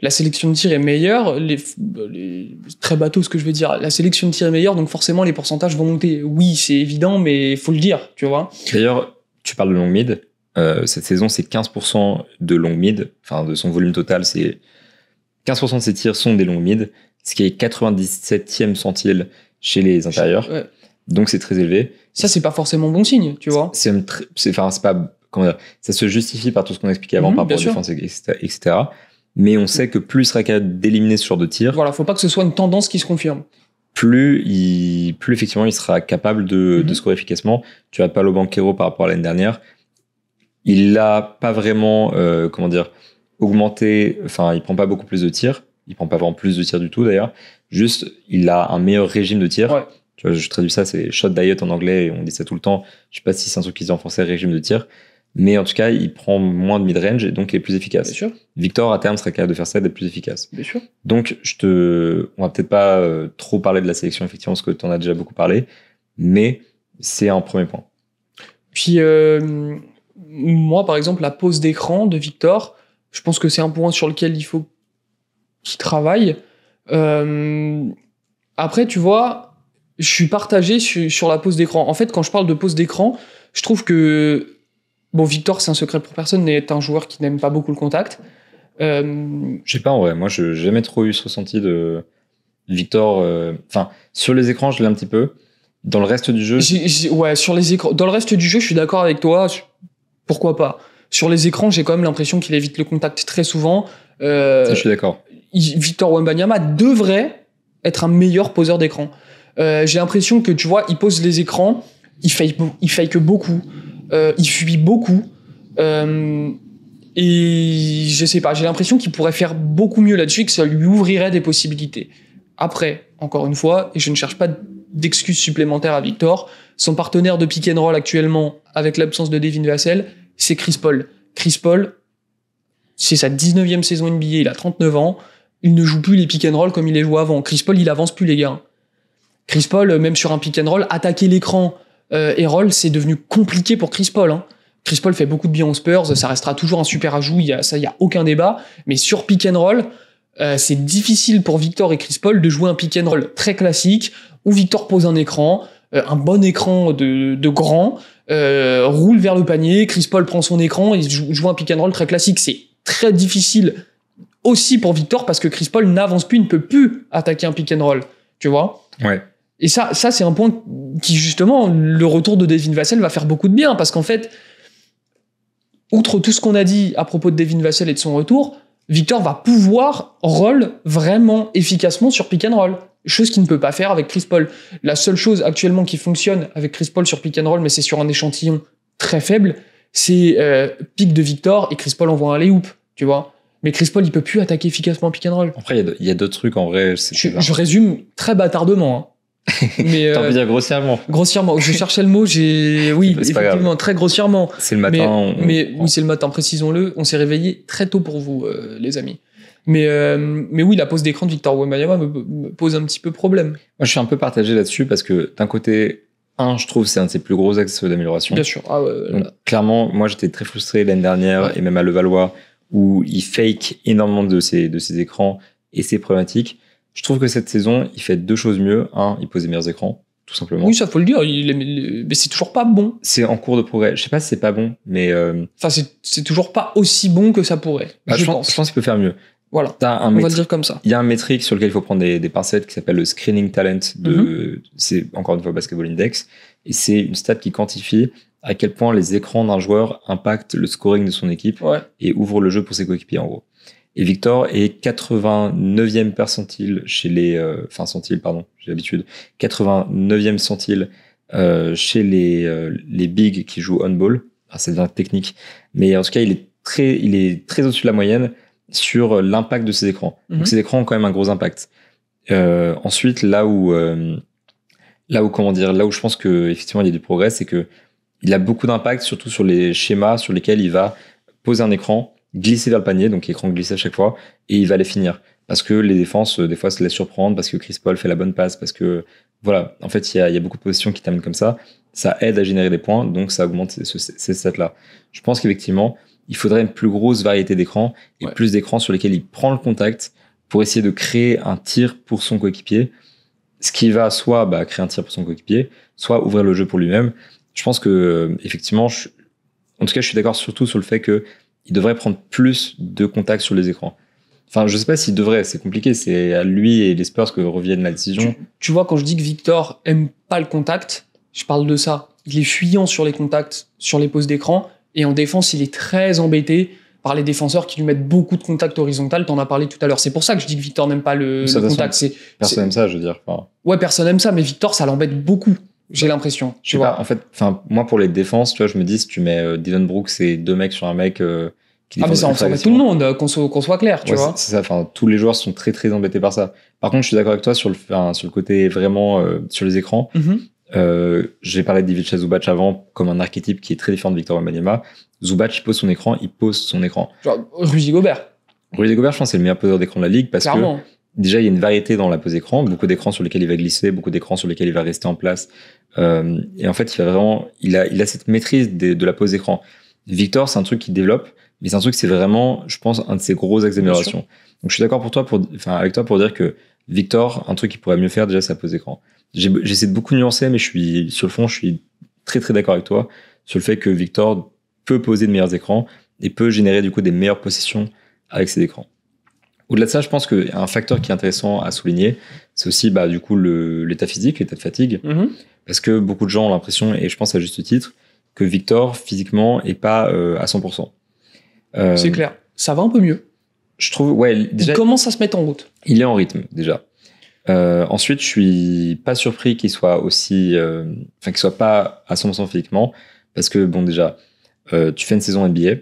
la sélection de tir est meilleure, très bateau ce que je veux dire, la sélection de tir est meilleure, donc forcément les pourcentages vont monter. Oui, c'est évident, mais il faut le dire, tu vois. D'ailleurs, tu parles de long mid. Cette saison, c'est 15% de long mid. Enfin, de son volume total, c'est 15% de ses tirs sont des long mid, ce qui est 97e centile chez les intérieurs. Ouais. Donc, c'est très élevé. Ça, c'est pas forcément bon signe, tu vois. C'est pas, comment dire, ça se justifie par tout ce qu'on a expliqué avant, par rapport aux défenses, etc. Mais on sait que plus il sera capable d'éliminer ce genre de tir. Voilà, faut pas que ce soit une tendance qui se confirme. Plus effectivement il sera capable de scorer efficacement. Tu as Paolo Banchero par rapport à l'année dernière. Il l'a pas vraiment, augmenté. Enfin, il prend pas beaucoup plus de tirs. Il prend pas vraiment plus de tirs du tout d'ailleurs. Juste, il a un meilleur régime de tir. Ouais. Tu vois, je traduis ça, c'est shot diet en anglais et on dit ça tout le temps. Je sais pas si c'est un truc qui se dit en français, régime de tir. Mais en tout cas, il prend moins de mid-range et donc il est plus efficace. Bien sûr. Victor, à terme, sera capable de faire ça et d'être plus efficace. Bien sûr. Donc, on va peut-être pas trop parler de la sélection, effectivement, parce que tu en as déjà beaucoup parlé, mais c'est un premier point. Puis, moi, par exemple, la pose d'écran de Victor, je pense que c'est un point sur lequel il faut qu'il travaille. Après, tu vois, je suis partagé sur la pose d'écran. En fait, quand je parle de pose d'écran, je trouve que bon, Victor, c'est un secret pour personne, est un joueur qui n'aime pas beaucoup le contact. Je sais pas, en vrai. Moi, je n'ai jamais trop eu ce ressenti de Victor. Enfin, sur les écrans, je l'ai un petit peu. Dans le reste du jeu... Ouais, sur les écrans. Dans le reste du jeu, je suis d'accord avec toi. Pourquoi pas. Sur les écrans, j'ai quand même l'impression qu'il évite le contact très souvent. Ça, je suis d'accord. Victor Wembanyama devrait être un meilleur poseur d'écran. J'ai l'impression que, tu vois, il pose les écrans, il fake beaucoup. Il fuit beaucoup et je sais pas, j'ai l'impression qu'il pourrait faire beaucoup mieux là-dessus et que ça lui ouvrirait des possibilités. Après, encore une fois, et je ne cherche pas d'excuses supplémentaires à Victor, son partenaire de pick and roll actuellement, avec l'absence de Devin Vassell, c'est Chris Paul. Chris Paul, c'est sa 19e saison NBA, il a 39 ans, il ne joue plus les pick and roll comme il les jouait avant. Chris Paul, il avance plus les gars. Chris Paul, même sur un pick and roll, attaquer l'écran et roll, c'est devenu compliqué pour Chris Paul. Hein. Chris Paul fait beaucoup de bien aux Spurs, ça restera toujours un super ajout, il y a aucun débat. Mais sur pick and roll, c'est difficile pour Victor et Chris Paul de jouer un pick and roll très classique où Victor pose un écran, un bon écran de grand, roule vers le panier, Chris Paul prend son écran et joue un pick and roll très classique. C'est très difficile aussi pour Victor parce que Chris Paul n'avance plus, il ne peut plus attaquer un pick and roll, tu vois. Ouais. Et ça c'est un point qui, justement, le retour de Devin Vassell va faire beaucoup de bien, parce qu'en fait, outre tout ce qu'on a dit à propos de Devin Vassell et de son retour, Victor va pouvoir roll vraiment efficacement sur pick and roll, chose qu'il ne peut pas faire avec Chris Paul. La seule chose actuellement qui fonctionne avec Chris Paul sur pick and roll, mais c'est sur un échantillon très faible, c'est pick de Victor et Chris Paul envoie un lay-oop, tu vois. Mais Chris Paul, il peut plus attaquer efficacement pick and roll. Après, il y a d'autres trucs en vrai. Je résume très bâtardement, hein. Mais t'as envie de dire grossièrement. Grossièrement, je cherchais le mot, oui, effectivement, très grossièrement. C'est le matin. Oui, c'est le matin, précisons-le. On s'est réveillé très tôt pour vous, les amis. Mais oui, la pose d'écran de Victor Wembanyama me pose un petit peu problème. Moi, je suis un peu partagé là-dessus parce que d'un côté, je trouve que c'est un de ses plus gros axes d'amélioration. Bien sûr. Ah ouais, donc, clairement, moi, j'étais très frustré l'année dernière et même à Levallois où il fake énormément de ses écrans et c'est problématique. Je trouve que cette saison, il fait deux choses mieux. Il pose des meilleurs écrans, tout simplement. Oui, ça faut le dire. Mais c'est toujours pas bon. C'est en cours de progrès. Je sais pas si c'est pas bon, mais... Enfin, c'est toujours pas aussi bon que ça pourrait. Je pense qu'il peut faire mieux. Voilà, on va le dire comme ça. Il y a un métrique sur lequel il faut prendre des pincettes qui s'appelle le screening talent. C'est encore une fois Basketball Index. Et c'est une stat qui quantifie à quel point les écrans d'un joueur impactent le scoring de son équipe et ouvrent le jeu pour ses coéquipiers, en gros. Et Victor est 89e percentile chez les... centile, pardon, j'ai l'habitude. 89e centile chez les bigs qui jouent on-ball. Enfin, ça devient technique. Mais en tout cas, il est très au-dessus de la moyenne sur l'impact de ses écrans. Donc, ces écrans ont quand même un gros impact. Ensuite, là où je pense que effectivement il y a du progrès, c'est que il a beaucoup d'impact, surtout sur les schémas sur lesquels il va poser un écran, glisser vers le panier, donc écran glissé à chaque fois, et il va les finir. Parce que les défenses, des fois, se laissent surprendre, parce que Chris Paul fait la bonne passe, parce que Voilà, en fait, il y a beaucoup de positions qui terminent comme ça. Ça aide à générer des points, donc ça augmente ces stats-là. Je pense qu'effectivement, il faudrait une plus grosse variété d'écrans et plus d'écrans sur lesquels il prend le contact pour essayer de créer un tir pour son coéquipier. Ce qui va soit créer un tir pour son coéquipier, soit ouvrir le jeu pour lui-même. Je pense que effectivement, en tout cas, je suis d'accord surtout sur le fait que il devrait prendre plus de contacts sur les écrans. Enfin, je sais pas s'il devrait, c'est compliqué, c'est à lui et les Spurs que revienne la décision. Tu vois, quand je dis que Victor aime pas le contact, je parle de ça. Il est fuyant sur les contacts, sur les poses d'écran, et en défense, il est très embêté par les défenseurs qui lui mettent beaucoup de contacts horizontal. T'en as parlé tout à l'heure. C'est pour ça que je dis que Victor n'aime pas le contact. Personne n'aime ça, je veux dire. Enfin... Ouais, personne n'aime ça, mais Victor, ça l'embête beaucoup. J'ai l'impression. Tu vois. En fait, moi, pour les défenses, tu vois, je me dis, si tu mets Dylan Brooks et 2 mecs sur un mec qui mais ça, on s'en met tout le monde, qu'on soit clair, tu vois. C'est ça. Enfin, tous les joueurs sont très, très embêtés par ça. Par contre, je suis d'accord avec toi sur le côté vraiment sur les écrans. J'ai parlé d'Ivica Zubac avant comme un archétype qui est très différent de Victor Wembanyama. Zubac, il pose son écran. Genre, Rudy Gobert, je pense que c'est le meilleur poseur d'écran de la ligue parce que déjà, il y a une variété dans la pose écran, beaucoup d'écrans sur lesquels il va glisser, beaucoup d'écrans sur lesquels il va rester en place. Et en fait, il a cette maîtrise de la pose écran. Victor, c'est un truc qu'il développe, mais c'est un truc, c'est vraiment, je pense, un de ses gros axes d'amélioration. Donc, je suis d'accord avec toi pour dire que Victor, un truc qu'il pourrait mieux faire, déjà, c'est la pose écran. J'essaie de beaucoup nuancer, mais sur le fond, je suis très, très d'accord avec toi sur le fait que Victor peut poser de meilleurs écrans et peut générer, du coup, des meilleures possessions avec ses écrans. Au-delà de ça, je pense qu'un facteur qui est intéressant à souligner, c'est aussi du coup l'état physique, l'état de fatigue. Parce que beaucoup de gens ont l'impression, et je pense à juste titre, que Victor, physiquement, est pas à 100%. C'est clair. Ça va un peu mieux. Je trouve, déjà... Il commence à se mettre en route. Il est en rythme, déjà. Ensuite, je suis pas surpris qu'il soit qu'il soit pas à 100% physiquement. Parce que, déjà, tu fais une saison NBA.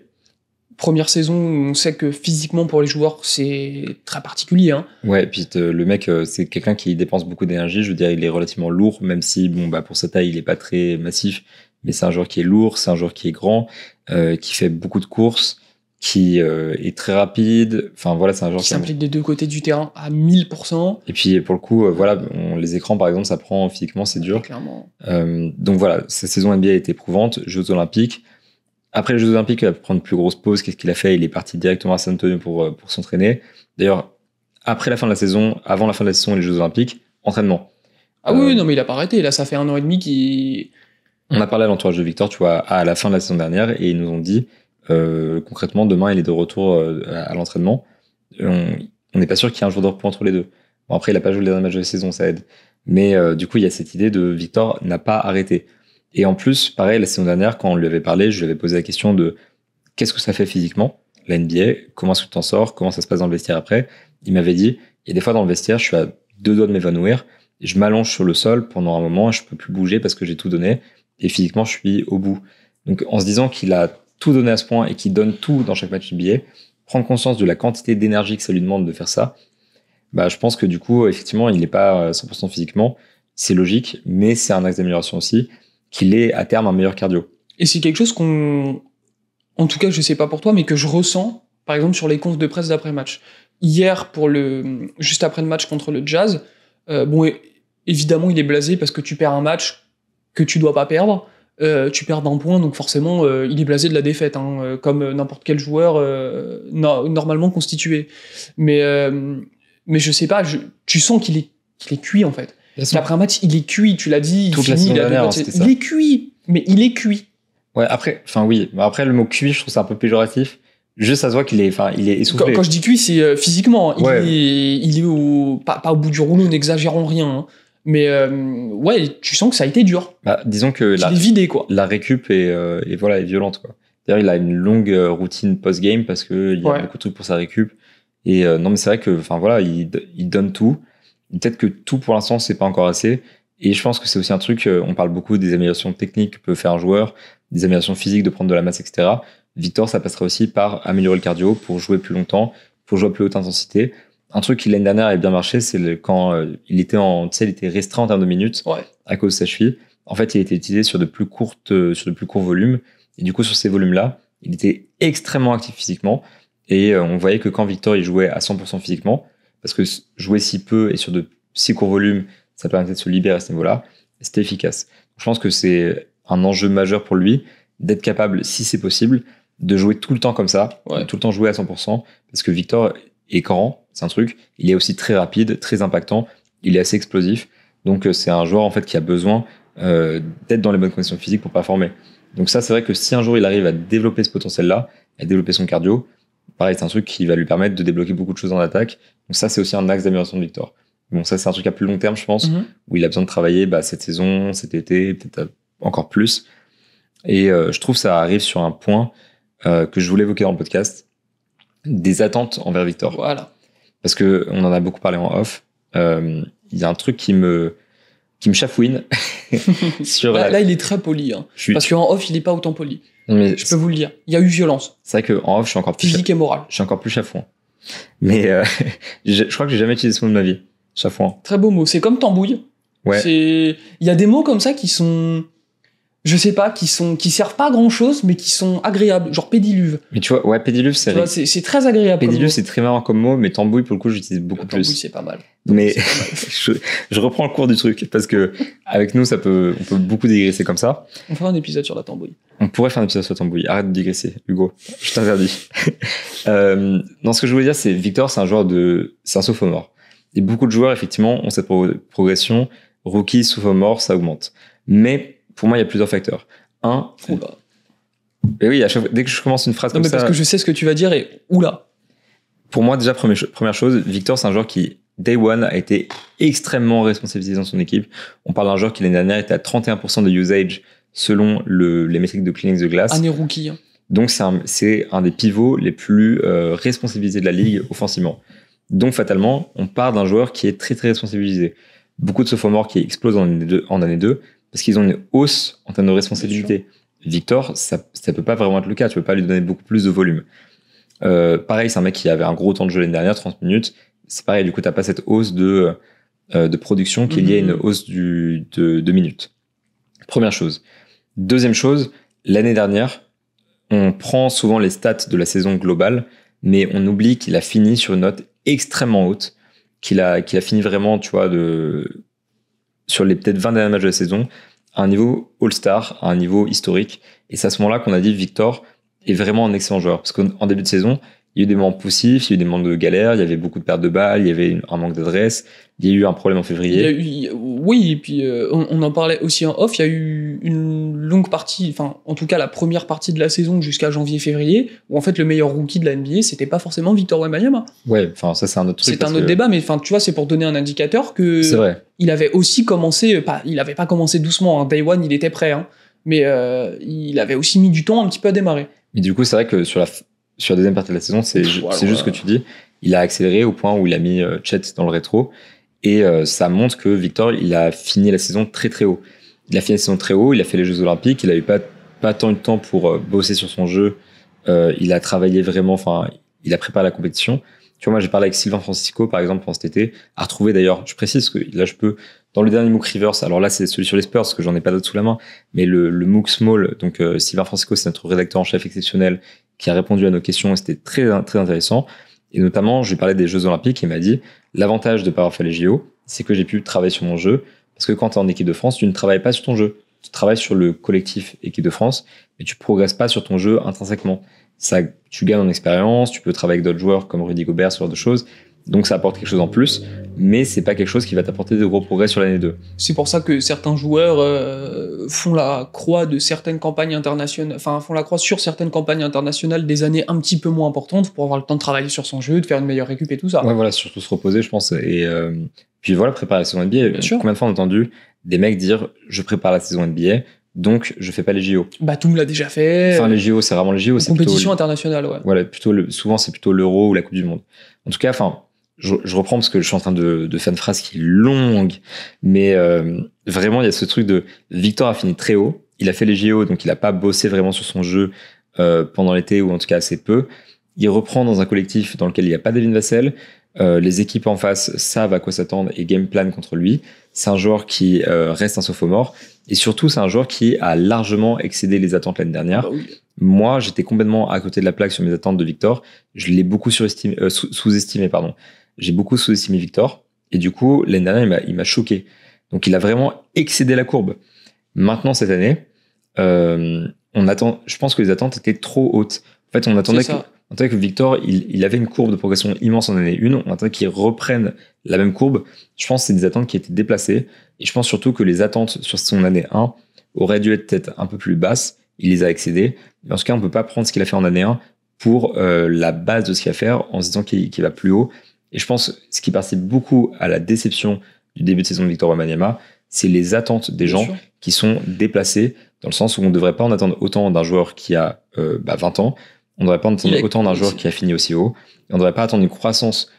Première saison, on sait que physiquement pour les joueurs c'est très particulier. Hein. Ouais, et puis le mec, c'est quelqu'un qui dépense beaucoup d'énergie. Je veux dire, il est relativement lourd, même si pour sa taille, il est pas très massif. Mais c'est un joueur qui est lourd, c'est un joueur qui est grand, qui fait beaucoup de courses, qui est très rapide. Enfin voilà, c'est un joueur qui s'implique des deux côtés du terrain à 1000%. Et puis pour le coup, les écrans par exemple, ça prend physiquement, c'est dur. Clairement. Donc voilà, sa saison NBA a été éprouvante. Jeux Olympiques. Après les Jeux Olympiques, il va prendre une plus grosse pause. Qu'est-ce qu'il a fait ? Il est parti directement à San Antonio pour s'entraîner. D'ailleurs, avant la fin de la saison et les Jeux Olympiques, entraînement. Ah oui, non, mais il a pas arrêté. Là, ça fait 1 an et demi qu'il... On a parlé à l'entourage de Victor, tu vois, à la fin de la saison dernière, et ils nous ont dit, concrètement, demain, il est de retour à l'entraînement. On n'est pas sûr qu'il y ait un jour de repos entre les deux. Bon, après, il a pas joué le dernier match de la saison, ça aide. Mais du coup, il y a cette idée de Victor n'a pas arrêté. Et en plus, pareil, la saison dernière, quand on lui avait parlé, je lui avais posé la question de qu'est-ce que ça fait physiquement, la NBA, comment est-ce que tu t'en sors, comment ça se passe dans le vestiaire après. Il m'avait dit, il y a des fois dans le vestiaire, je suis à 2 doigts de m'évanouir, et je m'allonge sur le sol pendant un moment, et je peux plus bouger parce que j'ai tout donné, et physiquement, je suis au bout. Donc, en se disant qu'il a tout donné à ce point et qu'il donne tout dans chaque match NBA, prendre conscience de la quantité d'énergie que ça lui demande de faire ça, je pense que du coup, effectivement, il n'est pas 100% physiquement, c'est logique, mais c'est un axe d'amélioration aussi, qu'il ait à terme un meilleur cardio. Et c'est quelque chose en tout cas, je sais pas pour toi, mais que je ressens, par exemple, sur les confs de presse d'après-match. Hier, juste après le match contre le Jazz, évidemment, il est blasé parce que tu perds un match que tu dois pas perdre. Tu perds d'un point, donc forcément, il est blasé de la défaite, comme n'importe quel joueur normalement constitué. Mais je sais pas, tu sens qu'il est cuit, en fait. Après un match, il est cuit, tu l'as dit, il est cuit, mais il est cuit. Ouais, après le mot cuit, je trouve ça un peu péjoratif. Juste, ça se voit qu'il est essoufflé. Quand je dis cuit, c'est physiquement. Il est pas au bout du rouleau, n'exagérons rien. Hein. Mais tu sens que ça a été dur. Disons que il est vidé, quoi. La récup est violente, quoi. D'ailleurs, il a une longue routine post-game parce que il y a beaucoup de trucs pour sa récup. Et non, mais c'est vrai que, il donne tout. Peut-être que tout pour l'instant c'est pas encore assez, et je pense que c'est aussi un truc, on parle beaucoup des améliorations techniques que peut faire un joueur, des améliorations physiques, de prendre de la masse, etc. Victor, ça passerait aussi par améliorer le cardio pour jouer plus longtemps, pour jouer à plus haute intensité. Un truc qui l'année dernière avait bien marché, c'est quand il était restreint en termes de minutes à cause de sa cheville. En fait, il a été utilisé sur de plus courts volumes, et du coup sur ces volumes-là, il était extrêmement actif physiquement, et on voyait que quand Victor il jouait à 100% physiquement, parce que jouer si peu et sur de si courts volumes, ça permettait de se libérer à ce niveau-là. C'était efficace. Je pense que c'est un enjeu majeur pour lui d'être capable, si c'est possible, de jouer tout le temps comme ça, de tout le temps jouer à 100%, parce que Victor est écœurant, c'est un truc. Il est aussi très rapide, très impactant, il est assez explosif. Donc c'est un joueur en fait qui a besoin d'être dans les bonnes conditions physiques pour performer. Donc ça, c'est vrai que si un jour il arrive à développer ce potentiel-là, à développer son cardio, pareil, c'est un truc qui va lui permettre de débloquer beaucoup de choses en attaque. Donc ça, c'est aussi un axe d'amélioration de Victor. Bon, ça, c'est un truc à plus long terme, je pense, où il a besoin de travailler cette saison, cet été, peut-être encore plus. Et je trouve que ça arrive sur un point que je voulais évoquer dans le podcast, des attentes envers Victor. Voilà. Parce qu'on en a beaucoup parlé en off. Il y a un truc qui me chafouine. Là, il est très poli. Hein. Parce qu'en off, il n'est pas autant poli. Mais je peux vous le dire. Il y a eu violence. C'est vrai qu'en off, je suis encore plus... Physique et morale. Je suis encore plus chafouin. Mais je crois que j'ai jamais utilisé ce mot de ma vie. Chafouin. Très beau mot. C'est comme tambouille. Ouais. Il y a des mots comme ça qui sont... Je sais pas, qui servent pas à grand chose, mais qui sont agréables. Genre pédiluve. Mais tu vois, pédiluve, c'est très agréable. Pédiluve, c'est très marrant comme mot, mais tambouille, pour le coup, j'utilise beaucoup plus. Tambouille, c'est pas mal. Mais je reprends le cours du truc, parce que avec nous, on peut beaucoup digresser comme ça. On fera un épisode sur la tambouille. On pourrait faire un épisode sur la tambouille. Arrête de digresser, Hugo. Je t'interdis. Non, ce que je voulais dire, c'est Victor, c'est un sophomore. Et beaucoup de joueurs, effectivement, ont cette progression. Rookie, sophomore, ça augmente. Mais pour moi, il y a plusieurs facteurs. Et oui, dès que je commence une phrase comme ça... parce que je sais ce que tu vas dire et oula. Pour moi, déjà, première chose, Victor, c'est un joueur qui, day one, a été extrêmement responsabilisé dans son équipe. On parle d'un joueur qui, l'année dernière, était à 31% de usage selon les métriques de cleaning the glass. Année rookie. Hein. Donc, c'est un des pivots les plus responsabilisés de la ligue offensivement. Donc, fatalement, on part d'un joueur qui est très, très responsabilisé. Beaucoup de sophomores qui explosent en année 2 parce qu'ils ont une hausse en termes de responsabilité. Victor, ça peut pas vraiment être le cas. Tu peux pas lui donner beaucoup plus de volume. Pareil, c'est un mec qui avait un gros temps de jeu l'année dernière, 30 minutes. C'est pareil, du coup, t'as pas cette hausse de production qui est liée à une hausse de minutes. Première chose. Deuxième chose, l'année dernière, on prend souvent les stats de la saison globale, mais on oublie qu'il a fini sur une note extrêmement haute, qu'il a fini vraiment, tu vois, sur les peut-être 20 derniers matchs de la saison, à un niveau All-Star, à un niveau historique. Et c'est à ce moment-là qu'on a dit Victor est vraiment un excellent joueur. Parce qu'en début de saison, il y a eu des moments poussifs, il y a eu des moments de galère, il y avait beaucoup de pertes de balles, il y avait un manque d'adresse, il y a eu un problème en février. Oui, et puis on en parlait aussi en off, il y a eu une longue partie, enfin en tout cas la première partie de la saison jusqu'à janvier-février, où en fait le meilleur rookie de la NBA, c'était pas forcément Victor Wembanyama. Ouais, enfin ça c'est un autre truc. C'est un autre débat, mais enfin tu vois, c'est pour donner un indicateur que c'est vrai. Il avait aussi commencé, il avait pas commencé doucement, hein. Day one il était prêt, hein. Mais il avait aussi mis du temps un petit peu à démarrer. Mais du coup c'est vrai que sur la deuxième partie de la saison, c'est juste ce que tu dis, il a accéléré au point où il a mis Chet dans le rétro. Et ça montre que Victor, il a fini la saison très très haut. Il a fini la saison très haut, il a fait les Jeux Olympiques, il a eu pas tant de temps pour bosser sur son jeu. Il a travaillé vraiment, enfin, il a préparé la compétition. Tu vois, moi j'ai parlé avec Sylvain Francisco, par exemple, pendant cet été, à retrouver d'ailleurs, je précise que là je peux, dans le dernier MOOC Rivers, alors là c'est celui sur les Spurs, parce que j'en ai pas d'autres sous la main, mais le MOOC Small, donc Sylvain Francisco, c'est notre rédacteur en chef exceptionnel, qui a répondu à nos questions, et c'était très, très intéressant. Et notamment, je lui parlais des Jeux Olympiques, et il m'a dit, l'avantage de pas avoir fait les JO, c'est que j'ai pu travailler sur mon jeu, parce que quand tu es en équipe de France, tu ne travailles pas sur ton jeu. Tu travailles sur le collectif équipe de France, mais tu progresses pas sur ton jeu intrinsèquement. Ça, tu gagnes en expérience, tu peux travailler avec d'autres joueurs comme Rudy Gobert, ce genre de choses. Donc ça apporte quelque chose en plus, mais c'est pas quelque chose qui va t'apporter de gros progrès sur l'année 2. C'est pour ça que certains joueurs font la croix de certaines campagnes internationales, enfin font la croix sur certaines campagnes internationales des années un petit peu moins importantes pour avoir le temps de travailler sur son jeu, de faire une meilleure récup et tout ça. Ouais, voilà, surtout se reposer, je pense. Et puis voilà, préparer la saison NBA. Combien de fois on a entendu des mecs dire je prépare la saison NBA, donc je fais pas les JO. Batum l'a déjà fait. Enfin les JO, c'est vraiment les JO. C'est compétition internationale, ouais. Voilà, souvent c'est plutôt l'Euro ou la Coupe du Monde. En tout cas, enfin. Je reprends parce que je suis en train de faire une phrase qui est longue, mais vraiment il y a ce truc de Victor a fini très haut, il a fait les JO donc il a pas bossé vraiment sur son jeu pendant l'été ou en tout cas assez peu. Il reprend dans un collectif dans lequel il n'y a pas Devin Vassell, les équipes en face savent à quoi s'attendre et game plan contre lui. C'est un joueur qui reste un sophomore et surtout c'est un joueur qui a largement excédé les attentes l'année dernière. Oui. Moi j'étais complètement à côté de la plaque sur mes attentes de Victor, je l'ai beaucoup sous-estimé pardon. J'ai beaucoup sous-estimé Victor et du coup l'année dernière il m'a choqué. Donc, il a vraiment excédé la courbe. Maintenant, cette année, je pense que les attentes étaient trop hautes. En fait, on attendait que Victor, il avait une courbe de progression immense en année 1. On attendait qu'il reprenne la même courbe. Je pense que c'est des attentes qui étaient déplacées. Et je pense surtout que les attentes sur son année 1 auraient dû être peut-être un peu plus basses. Il les a excédées. Mais en tout cas, on ne peut pas prendre ce qu'il a fait en année 1 pour la base de ce qu'il va faire en se disant qu'il va plus haut. Et je pense que ce qui participe beaucoup à la déception du début de saison de Victor Wembanyama, c'est les attentes des gens qui sont déplacées, dans le sens où on ne devrait pas en attendre autant d'un joueur qui a 20 ans, on ne devrait pas en attendre autant d'un joueur qui a fini aussi haut, et on ne devrait pas attendre une croissance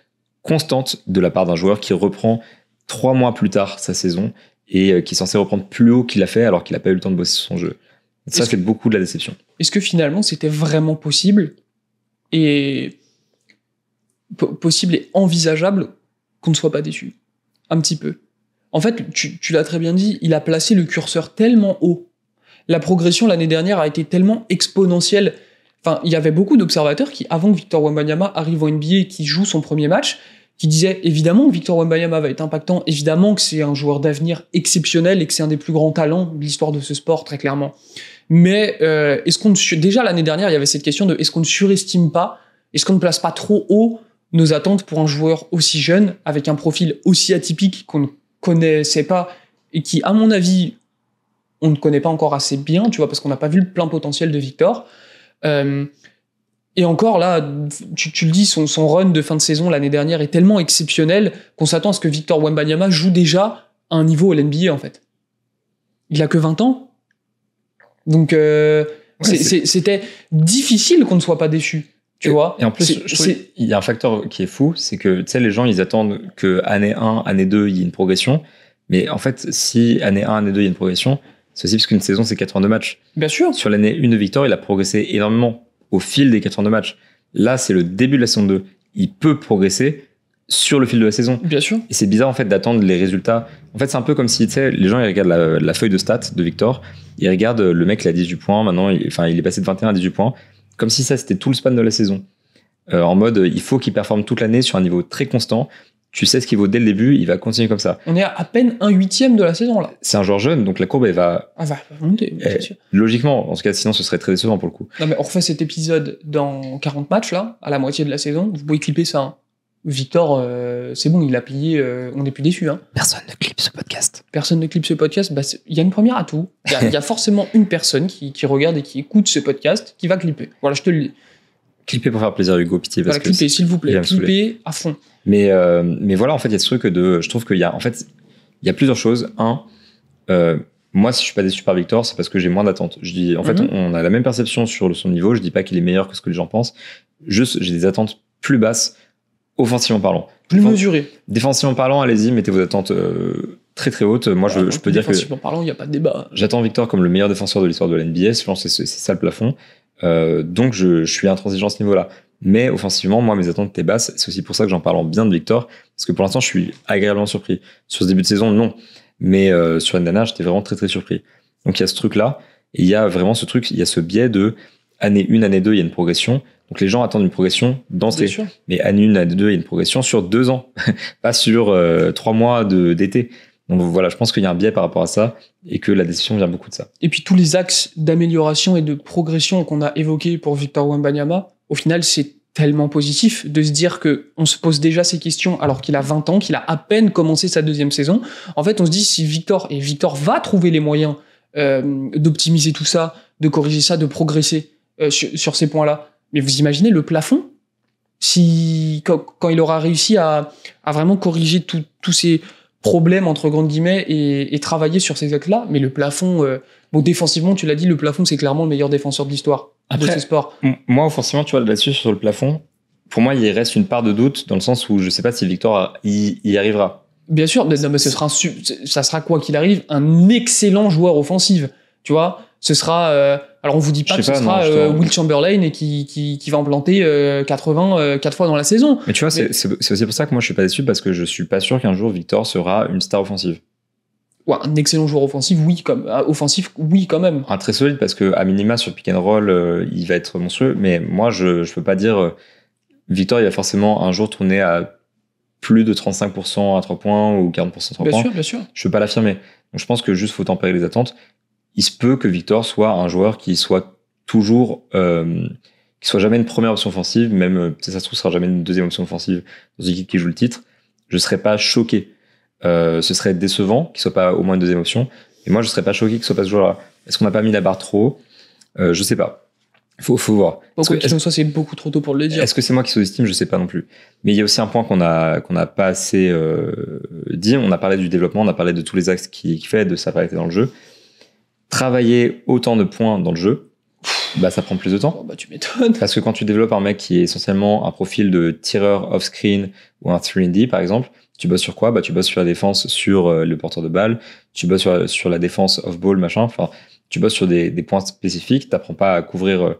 constante de la part d'un joueur qui reprend 3 mois plus tard sa saison et qui est censé reprendre plus haut qu'il a fait alors qu'il n'a pas eu le temps de bosser sur son jeu. Ça, c'est beaucoup de la déception. Est-ce que finalement, c'était vraiment possible et envisageable qu'on ne soit pas déçu? Un petit peu. En fait, tu l'as très bien dit, il a placé le curseur tellement haut. La progression l'année dernière a été tellement exponentielle. Enfin, il y avait beaucoup d'observateurs qui, avant que Victor Wembanyama arrive en NBA et qui joue son premier match, qui disaient évidemment que Victor Wembanyama va être impactant, évidemment que c'est un joueur d'avenir exceptionnel et que c'est un des plus grands talents de l'histoire de ce sport, très clairement. Mais déjà l'année dernière, il y avait cette question de est-ce qu'on ne surestime pas, est-ce qu'on ne place pas trop haut nos attentes pour un joueur aussi jeune, avec un profil aussi atypique qu'on ne connaissait pas et qui, à mon avis, on ne connaît pas encore assez bien, tu vois, parce qu'on n'a pas vu le plein potentiel de Victor. Et encore là, tu le dis, son run de fin de saison l'année dernière est tellement exceptionnel qu'on s'attend à ce que Victor Wembanyama joue déjà à un niveau à l'NBA, en fait. Il a que 20 ans. Donc, c'était difficile qu'on ne soit pas déçu. Tu vois, et en plus, je trouve il y a un facteur qui est fou, c'est que tu sais, les gens ils attendent que année 1, année 2, il y ait une progression. Mais en fait, si année 1, année 2, il y a une progression, c'est aussi parce qu'une saison, c'est 82 matchs. Bien sûr. Sur l'année 1 de Victor, il a progressé énormément au fil des 82 matchs. Là, c'est le début de la saison 2. Il peut progresser sur le fil de la saison. Bien sûr. Et c'est bizarre en fait d'attendre les résultats. En fait, c'est un peu comme si tu sais, les gens ils regardent la feuille de stats de Victor, ils regardent le mec il a 18 points, maintenant il est passé de 21 à 18 points. Comme si ça, c'était tout le span de la saison. En mode, il faut qu'il performe toute l'année sur un niveau très constant. Tu sais ce qu'il vaut dès le début, il va continuer comme ça. On est à peine 1/8 de la saison, là. C'est un joueur jeune, donc la courbe, elle va... Elle va monter, bien sûr. Logiquement, en tout cas, sinon, ce serait très décevant pour le coup. Non, mais on refait cet épisode dans 40 matchs, là, à la moitié de la saison. Vous pouvez clipper ça, hein. Victor, c'est bon, il a payé, on n'est plus déçus. Hein. Personne ne clippe ce podcast. Personne ne clippe ce podcast. Bah, il y a une première à tout. Il y a forcément une personne qui regarde et qui écoute ce podcast qui va clipper. Voilà, je te le dis. Clipper pour faire plaisir, Hugo, pitié. Voilà, clipper, s'il vous plaît. Clipper à fond. Mais voilà, en fait, il y a ce truc je trouve qu'il y a, en fait, il y a plusieurs choses. Moi, si je suis pas déçu par Victor, c'est parce que j'ai moins d'attentes. Je dis, en fait, on a la même perception sur son niveau. Je dis pas qu'il est meilleur que ce que les gens pensent. Juste, j'ai des attentes plus basses. Offensivement parlant. Plus mesuré. Défensivement parlant, allez-y, mettez vos attentes très très hautes. Moi, je peux dire que... Défensivement parlant, il n'y a pas de débat. J'attends Victor comme le meilleur défenseur de l'histoire de la NBA. Je pense que c'est ça le plafond. Donc, je suis intransigeant à ce niveau-là. Mais offensivement, moi, mes attentes étaient basses. C'est aussi pour ça que j'en parle en bien de Victor. Parce que pour l'instant, je suis agréablement surpris. Sur ce début de saison, non. Mais sur l'année dernière, j'étais vraiment très très surpris. Donc, il y a ce truc-là. Et il y a vraiment ce truc, il y a ce biais de année 1, année 2, il y a une progression. Donc les gens attendent une progression d'entrée. Mais année 1, année 2, il y a une progression sur 2 ans, pas sur 3 mois d'été. Donc voilà, je pense qu'il y a un biais par rapport à ça et que la décision vient beaucoup de ça. Et puis tous les axes d'amélioration et de progression qu'on a évoqués pour Victor Wembanyama, au final, c'est tellement positif de se dire qu'on se pose déjà ces questions alors qu'il a 20 ans, qu'il a à peine commencé sa 2e saison. En fait, on se dit si Victor va trouver les moyens d'optimiser tout ça, de corriger ça, de progresser sur ces points-là. Mais vous imaginez le plafond quand il aura réussi à vraiment corriger tous ces problèmes, entre grandes guillemets, et travailler sur ces actes-là. Mais le plafond, défensivement, tu l'as dit, le plafond, c'est clairement le meilleur défenseur de l'histoire de ce sport. Moi, offensivement, tu vois, là-dessus, sur le plafond, pour moi, il reste une part de doute dans le sens où je sais pas si Victor y arrivera. Bien sûr, mais ça sera quoi qu'il arrive, un excellent joueur offensif, tu vois. Ce sera... alors on vous dit pas que ce sera Will Chamberlain et qui va en planter 80 4 fois dans la saison. Mais tu vois, c'est aussi pour ça que moi je suis pas déçu parce que je suis pas sûr qu'un jour Victor sera une star offensive. Ouais, un excellent joueur offensif, oui quand même. Un très solide parce que à minima sur pick and roll, il va être monstrueux. Mais moi je peux pas dire Victor il va forcément un jour tourner à plus de 35% à 3 points ou 40% à 3 points. Bien sûr. Je peux pas l'affirmer. Donc je pense que juste faut tempérer les attentes. Il se peut que Victor soit un joueur qui soit toujours, qui soit jamais une première option offensive, même peut-être ça se trouve sera jamais une deuxième option offensive dans une équipe qui joue le titre. Je serais pas choqué. Ce serait décevant qu'il soit pas au moins une deuxième option. Et moi je serais pas choqué qu'il soit pas ce joueur-là. Est-ce qu'on n'a pas mis la barre trop haut? Je sais pas. Faut voir. Ça c'est beaucoup trop tôt pour le dire. Est-ce que c'est moi qui sous-estime? Je sais pas non plus. Mais il y a aussi un point qu'on a pas assez dit. On a parlé du développement, on a parlé de tous les axes qui fait de sa variété dans le jeu. Travailler autant de points dans le jeu, bah ça prend plus de temps. Tu m'étonnes. Parce que quand tu développes un mec qui est essentiellement un profil de tireur off-screen ou un 3&D par exemple, tu bosses sur quoi? Bah tu bosses sur la défense, sur le porteur de balle, tu bosses sur la défense off-ball, machin. Enfin, tu bosses sur des points spécifiques, t'apprends pas à couvrir,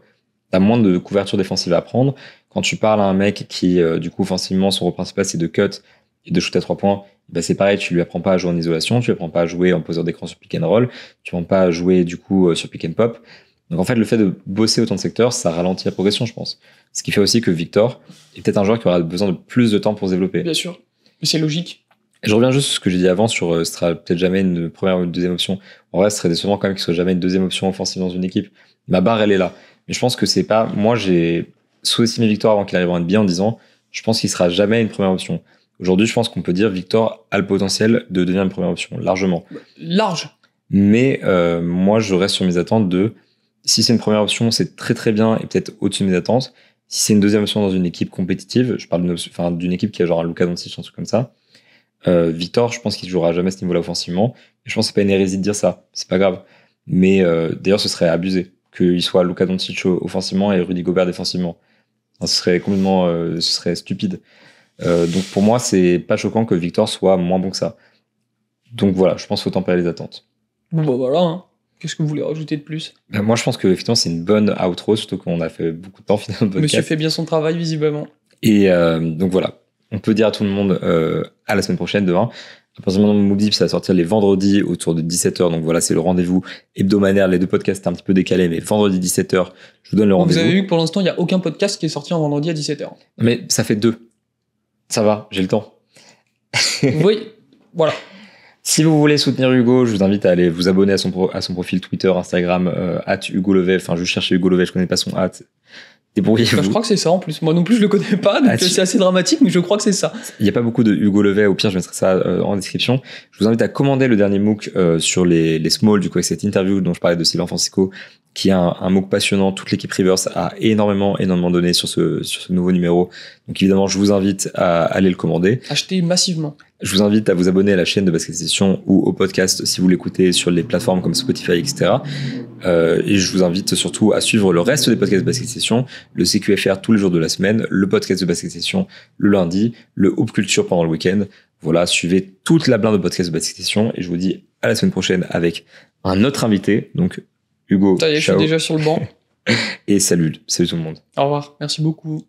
t'as moins de couverture défensive à prendre. Quand tu parles à un mec qui, du coup, offensivement, son rôle principal, c'est de cut et de shoot à 3 points, bah c'est pareil, tu lui apprends pas à jouer en isolation, tu lui apprends pas à jouer en poseur d'écran sur pick and roll, tu lui apprends pas à jouer, du coup, sur pick and pop. Donc, en fait, le fait de bosser autant de secteurs, ça ralentit la progression, je pense. Ce qui fait aussi que Victor est peut-être un joueur qui aura besoin de plus de temps pour se développer. Bien sûr. Mais c'est logique. Et je reviens juste sur ce que j'ai dit avant sur ce sera peut-être jamais une première ou une deuxième option. En vrai, ce serait décevant quand même qu'il soit jamais une deuxième option offensive dans une équipe. Ma barre, elle est là. Mais je pense que c'est pas, moi, j'ai sous-estimé Victor avant qu'il arrive en NBA en disant, je pense qu'il sera jamais une première option. Aujourd'hui, je pense qu'on peut dire Victor a le potentiel de devenir une première option, largement. Large. Mais moi, je reste sur mes attentes de, si c'est une première option, c'est très très bien et peut-être au-dessus de mes attentes. Si c'est une deuxième option dans une équipe compétitive, je parle d'une équipe qui a genre un Luka Doncic, un truc comme ça, Victor, je pense qu'il jouera jamais à ce niveau-là offensivement. Et je pense que c'est pas une hérésie de dire ça. C'est pas grave. Mais d'ailleurs, ce serait abusé qu'il soit Luka Doncic offensivement et Rudy Gobert défensivement. Enfin, ce serait complètement, ce serait stupide. Donc pour moi, c'est pas choquant que Victor soit moins bon que ça. Donc voilà, je pense qu'il faut tempérer les attentes. Bon bah voilà. Hein. Qu'est-ce que vous voulez rajouter de plus? Moi, je pense que effectivement, c'est une bonne outro, surtout qu'on a fait beaucoup de temps finalement. Monsieur fait bien son travail visiblement. Et donc voilà. On peut dire à tout le monde à la semaine prochaine demain. À partir du moment où Moodip, ça va sortir les vendredis autour de 17h. Donc voilà, c'est le rendez-vous hebdomadaire. Les deux podcasts étaient un petit peu décalés, mais vendredi 17h, je vous donne le rendez-vous. Vous avez vu que pour l'instant, il n'y a aucun podcast qui est sorti en vendredi à 17h. Mais ça fait 2. Ça va, j'ai le temps. Oui, voilà. Si vous voulez soutenir Hugo, je vous invite à aller vous abonner à son profil Twitter, Instagram, @HugoLevet. Enfin, je cherche Hugo Levet, je connais pas son @. Débrouillez-vous. Je crois que c'est ça en plus. Moi non plus, je le connais pas, donc c'est assez dramatique, mais je crois que c'est ça. Il n'y a pas beaucoup de Hugo Levet. Au pire, je mettrai ça en description. Je vous invite à commander le dernier MOOC sur les Smalls, du coup, avec cette interview dont je parlais de Sylvain Francisco, qui est un MOOC passionnant. Toute l'équipe Rivers a énormément donné sur ce nouveau numéro. Donc évidemment, je vous invite à aller le commander. Achetez massivement. Je vous invite à vous abonner à la chaîne de Basket Session ou au podcast si vous l'écoutez sur les plateformes comme Spotify, etc. Et je vous invite surtout à suivre le reste des podcasts de Basket Session, le CQFR tous les jours de la semaine, le podcast de Basket Session le lundi, le Hoop Culture pendant le week-end. Voilà, suivez toute la blinde de podcasts de Basket Session et je vous dis à la semaine prochaine avec un autre invité. Donc, Hugo, ça y est, ciao. Je suis déjà sur le banc. Et salut tout le monde. Au revoir, merci beaucoup.